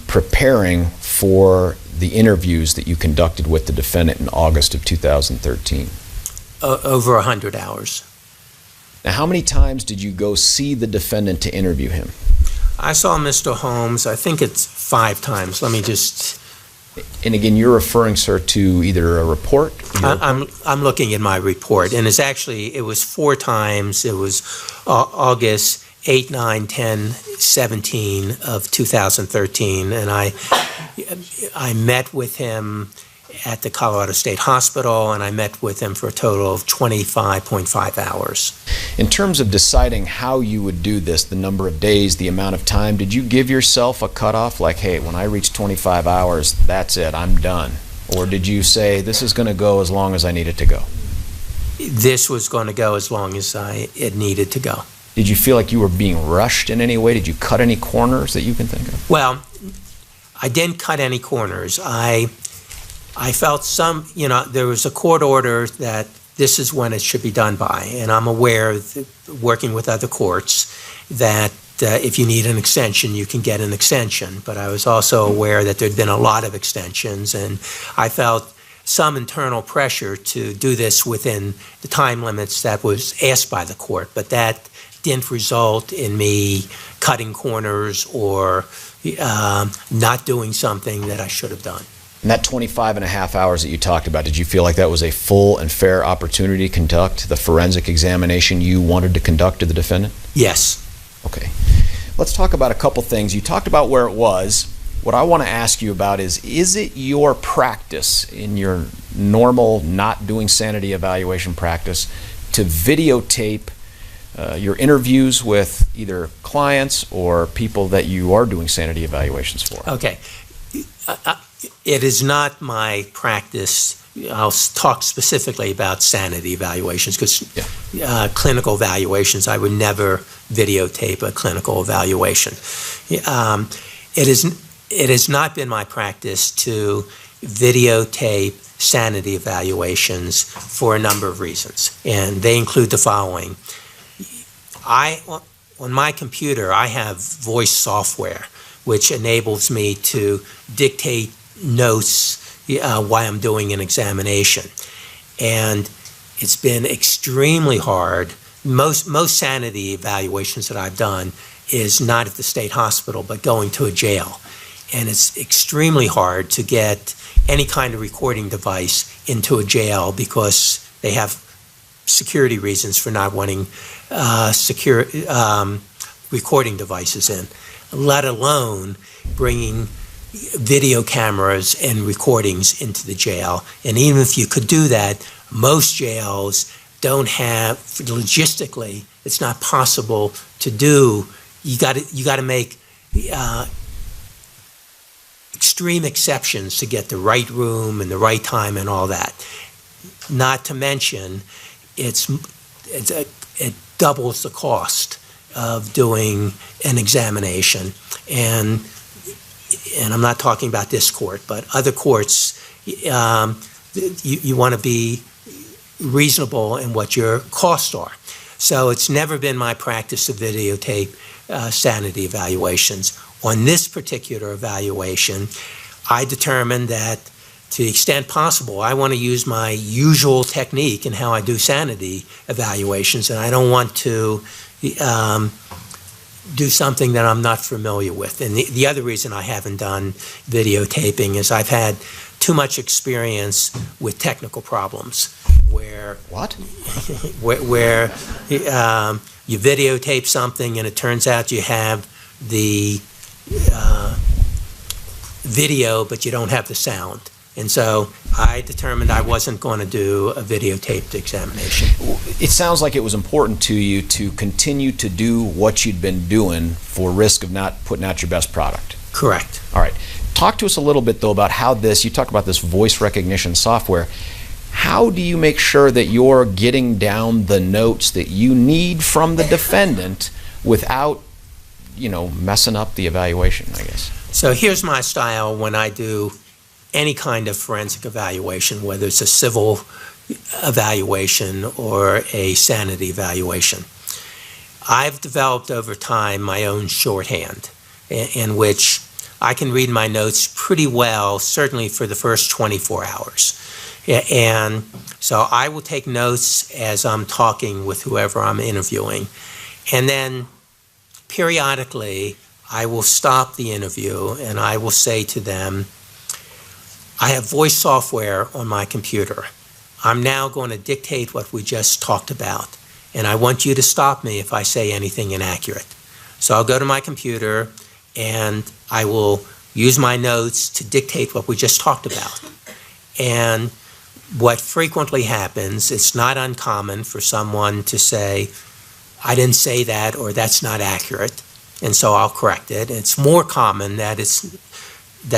[SPEAKER 2] preparing for the interviews that you conducted with the defendant in August of 2013?
[SPEAKER 6] Over 100 hours.
[SPEAKER 2] Now, how many times did you go see the defendant to interview him?
[SPEAKER 6] I saw Mr. Holmes, I think it's 5 times. Let me just...
[SPEAKER 2] And again, you're referring, sir, to either a report?
[SPEAKER 6] I'm looking at my report, and it was 4 times. It was August 8, 9, 10, 17 of 2013, and I met with him at the Colorado State Hospital, and I met with him for a total of 25.5 hours.
[SPEAKER 2] In terms of deciding how you would do this, the number of days, the amount of time, did you give yourself a cutoff, like, hey, when I reach 25 hours, that's it, I'm done? Or did you say, this is going to go as long as I need it to go?
[SPEAKER 6] This was going to go as long as it needed to go.
[SPEAKER 2] Did you feel like you were being rushed in any way? Did you cut any corners that you can think of?
[SPEAKER 6] Well, I didn't cut any corners. I felt there was a court order that this is when it should be done by, and I'm aware, working with other courts, that if you need an extension, you can get an extension. But I was also aware that there'd been a lot of extensions, and I felt some internal pressure to do this within the time limits that was asked by the court. But that didn't result in me cutting corners or not doing something that I should have done.
[SPEAKER 2] And that 25 and a half hours that you talked about, did you feel like that was a full and fair opportunity to conduct the forensic examination you wanted to conduct to the defendant?
[SPEAKER 6] Yes.
[SPEAKER 2] Okay. Let's talk about a couple things. You talked about where it was. What I want to ask you about is it your practice, in your normal not doing sanity evaluation practice, to videotape your interviews with either clients or people that you are doing sanity evaluations for?
[SPEAKER 6] Okay. It is not my practice. I'll talk specifically about sanity evaluations because clinical evaluations, I would never videotape a clinical evaluation. It has not been my practice to videotape sanity evaluations for a number of reasons, and they include the following. On my computer, I have voice software, which enables me to dictate notes while I'm doing an examination. And it's been extremely hard. Most sanity evaluations that I've done is not at the state hospital, but going to a jail. And it's extremely hard to get any kind of recording device into a jail because they have security reasons for not wanting recording devices in, let alone bringing video cameras and recordings into the jail. And even if you could do that, most jails don't have, logistically, it's not possible to do. You got to make extreme exceptions to get the right room and the right time and all that. Not to mention, it doubles the cost of doing an examination. And I'm not talking about this court, but other courts, you want to be reasonable in what your costs are. So it's never been my practice to videotape sanity evaluations. On this particular evaluation, I determined that to the extent possible, I want to use my usual technique in how I do sanity evaluations, and I don't want to do something that I'm not familiar with. And the other reason I haven't done videotaping is I've had too much experience with technical problems where where you videotape something and it turns out you have the video, but you don't have the sound. And so I determined I wasn't going to do a videotaped examination.
[SPEAKER 2] It sounds like it was important to you to continue to do what you'd been doing for risk of not putting out your best product.
[SPEAKER 6] Correct.
[SPEAKER 2] All right. Talk to us a little bit, though, about how you talked about this voice recognition software. How do you make sure that you're getting down the notes that you need from the defendant without, messing up the evaluation, I guess?
[SPEAKER 6] So here's my style when I do any kind of forensic evaluation, whether it's a civil evaluation or a sanity evaluation. I've developed over time my own shorthand in which I can read my notes pretty well, certainly for the first 24 hours. And so I will take notes as I'm talking with whoever I'm interviewing. And then periodically, I will stop the interview and I will say to them, I have voice software on my computer. I'm now going to dictate what we just talked about. And I want you to stop me if I say anything inaccurate. So I'll go to my computer and I will use my notes to dictate what we just talked about. And what frequently happens, it's not uncommon for someone to say, I didn't say that, or that's not accurate, and so I'll correct it. It's more common that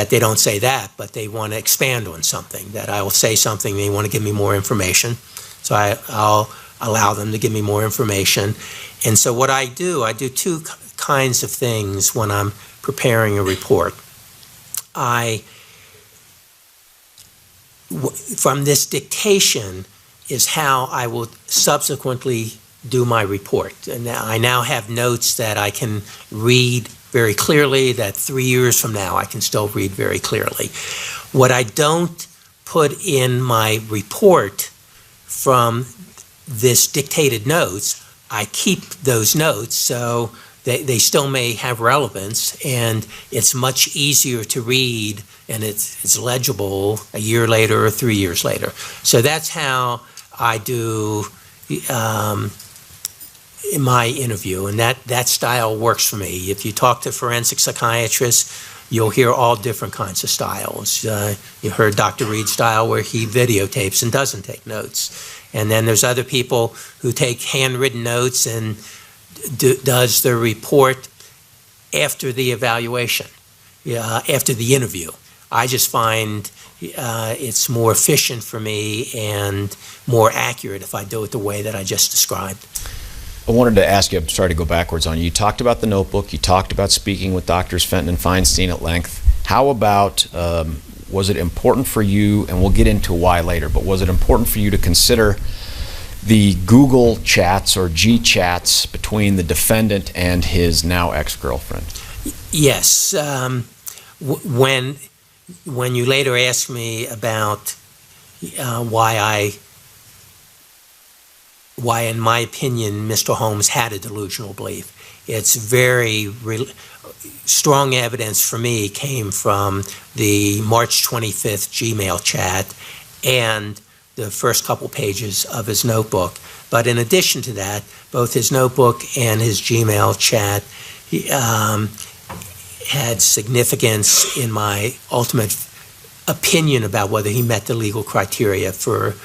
[SPEAKER 6] they don't say that, but they want to expand on something, that I will say something, they want to give me more information, so I'll allow them to give me more information. And so what I do two kinds of things when I'm preparing a report. From this dictation is how I will subsequently do my report. And I now have notes that I can read very clearly, that 3 years from now I can still read very clearly. What I don't put in my report from this dictated notes, I keep those notes so they still may have relevance, and it's much easier to read, and it's legible a year later or 3 years later. So that's how I do in my interview, and that style works for me. If you talk to forensic psychiatrists, you'll hear all different kinds of styles. You heard Dr. Reed's style where he videotapes and doesn't take notes. And then there's other people who take handwritten notes and does the report after the evaluation, after the interview. I just find it's more efficient for me and more accurate if I do it the way that I just described.
[SPEAKER 2] I wanted to ask you, I'm sorry to go backwards on you. You talked about the notebook. You talked about speaking with Drs. Fenton and Feinstein at length. How about, was it important for you, and we'll get into why later, but was it important for you to consider the Google chats or G chats between the defendant and his now ex-girlfriend?
[SPEAKER 6] Yes. When you later asked me about why, in my opinion, Mr. Holmes had a delusional belief, it's very strong evidence for me came from the March 25th Gmail chat and the first couple pages of his notebook. But in addition to that, both his notebook and his Gmail chat had significance in my ultimate opinion about whether he met the legal criteria for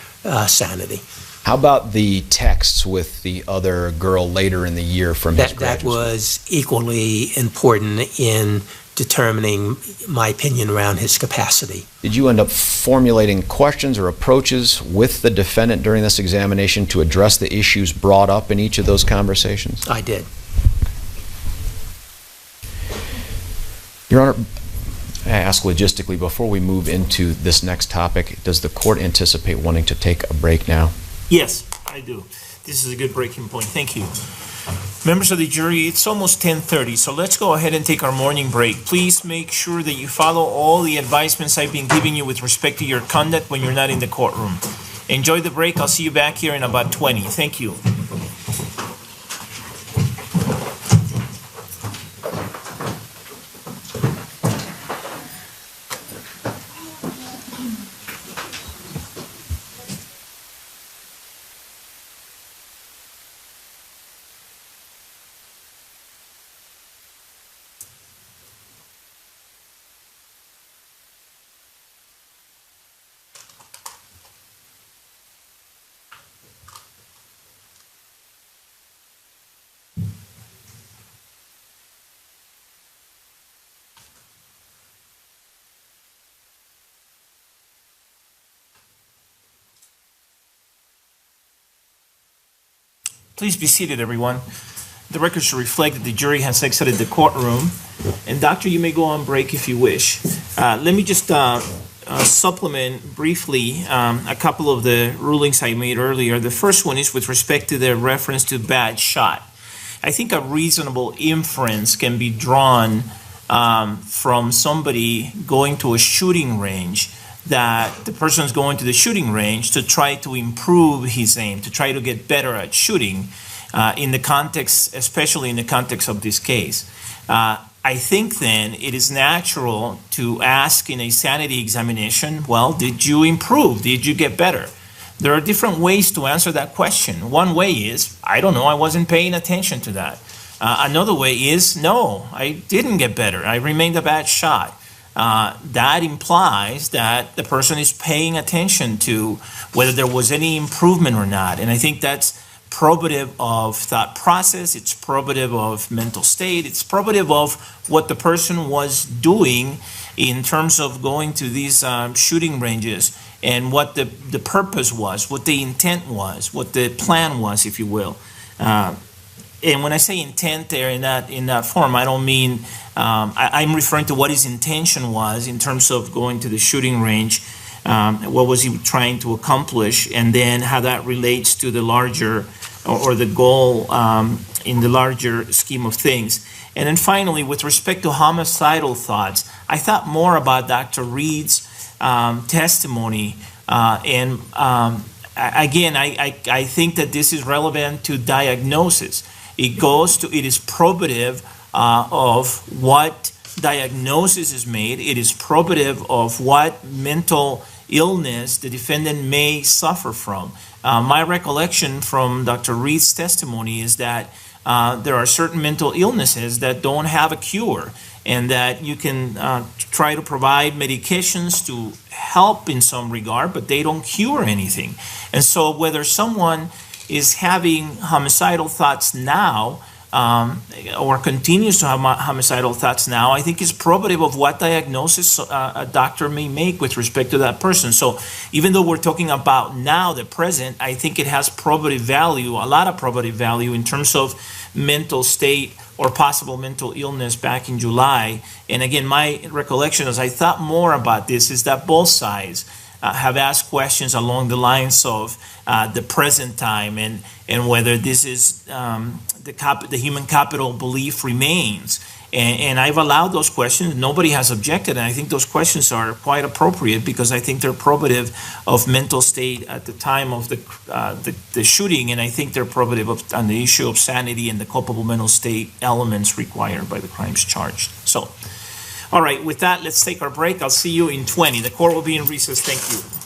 [SPEAKER 6] sanity.
[SPEAKER 2] How about the texts with the other girl later in the year from his graduate
[SPEAKER 6] school? That was equally important in determining my opinion around his capacity.
[SPEAKER 2] Did you end up formulating questions or approaches with the defendant during this examination to address the issues brought up in each of those conversations?
[SPEAKER 6] I did.
[SPEAKER 2] Your Honor, I ask logistically, before we move into this next topic, does the court anticipate wanting to take a break now?
[SPEAKER 1] Yes, I do. This is a good breaking point. Thank you. Members of the jury, it's almost 10:30, so let's go ahead and take our morning break. Please make sure that you follow all the advisements I've been giving you with respect to your conduct when you're not in the courtroom. Enjoy the break. I'll see you back here in about 20. Thank you. Please be seated, everyone. The record should reflect that the jury has exited the courtroom. And doctor, you may go on break if you wish. Let me just supplement briefly a couple of the rulings I made earlier. The first one is with respect to the reference to bad shot. I think a reasonable inference can be drawn from somebody going to a shooting range, that the person is going to the shooting range to try to improve his aim, to try to get better at shooting in the context, especially in the context of this case. I think then it is natural to ask in a sanity examination, well, did you improve? Did you get better? There are different ways to answer that question. One way is, I don't know, I wasn't paying attention to that. Another way is, no, I didn't get better. I remained a bad shot. That implies that the person is paying attention to whether there was any improvement or not. And I think that's probative of thought process, it's probative of mental state, it's probative of what the person was doing in terms of going to these shooting ranges and what the purpose was, what the intent was, what the plan was, if you will. And when I say intent there in that form, I don't mean, I'm referring to what his intention was in terms of going to the shooting range. What was he trying to accomplish, and then how that relates to the larger or the goal in the larger scheme of things. And then finally, with respect to homicidal thoughts, I thought more about Dr. Reed's testimony. Again, I think that this is relevant to diagnosis. It is probative of what diagnosis is made. It is probative of what mental illness the defendant may suffer from. My recollection from Dr. Reed's testimony is that there are certain mental illnesses that don't have a cure, and that you can try to provide medications to help in some regard, but they don't cure anything. And so whether someone is having homicidal thoughts now or continues to have homicidal thoughts now, I think is probative of what diagnosis a doctor may make with respect to that person. So even though we're talking about now, the present, I think it has probative value, a lot of probative value in terms of mental state or possible mental illness back in July. And again, my recollection as I thought more about this is that both sides have asked questions along the lines of the present time and whether this is the human capital belief remains. And I've allowed those questions. Nobody has objected, and I think those questions are quite appropriate because I think they're probative of mental state at the time of the shooting, and I think they're probative on the issue of sanity and the culpable mental state elements required by the crimes charged. So, all right, with that, let's take our break. I'll see you in 20. The court will be in recess. Thank you.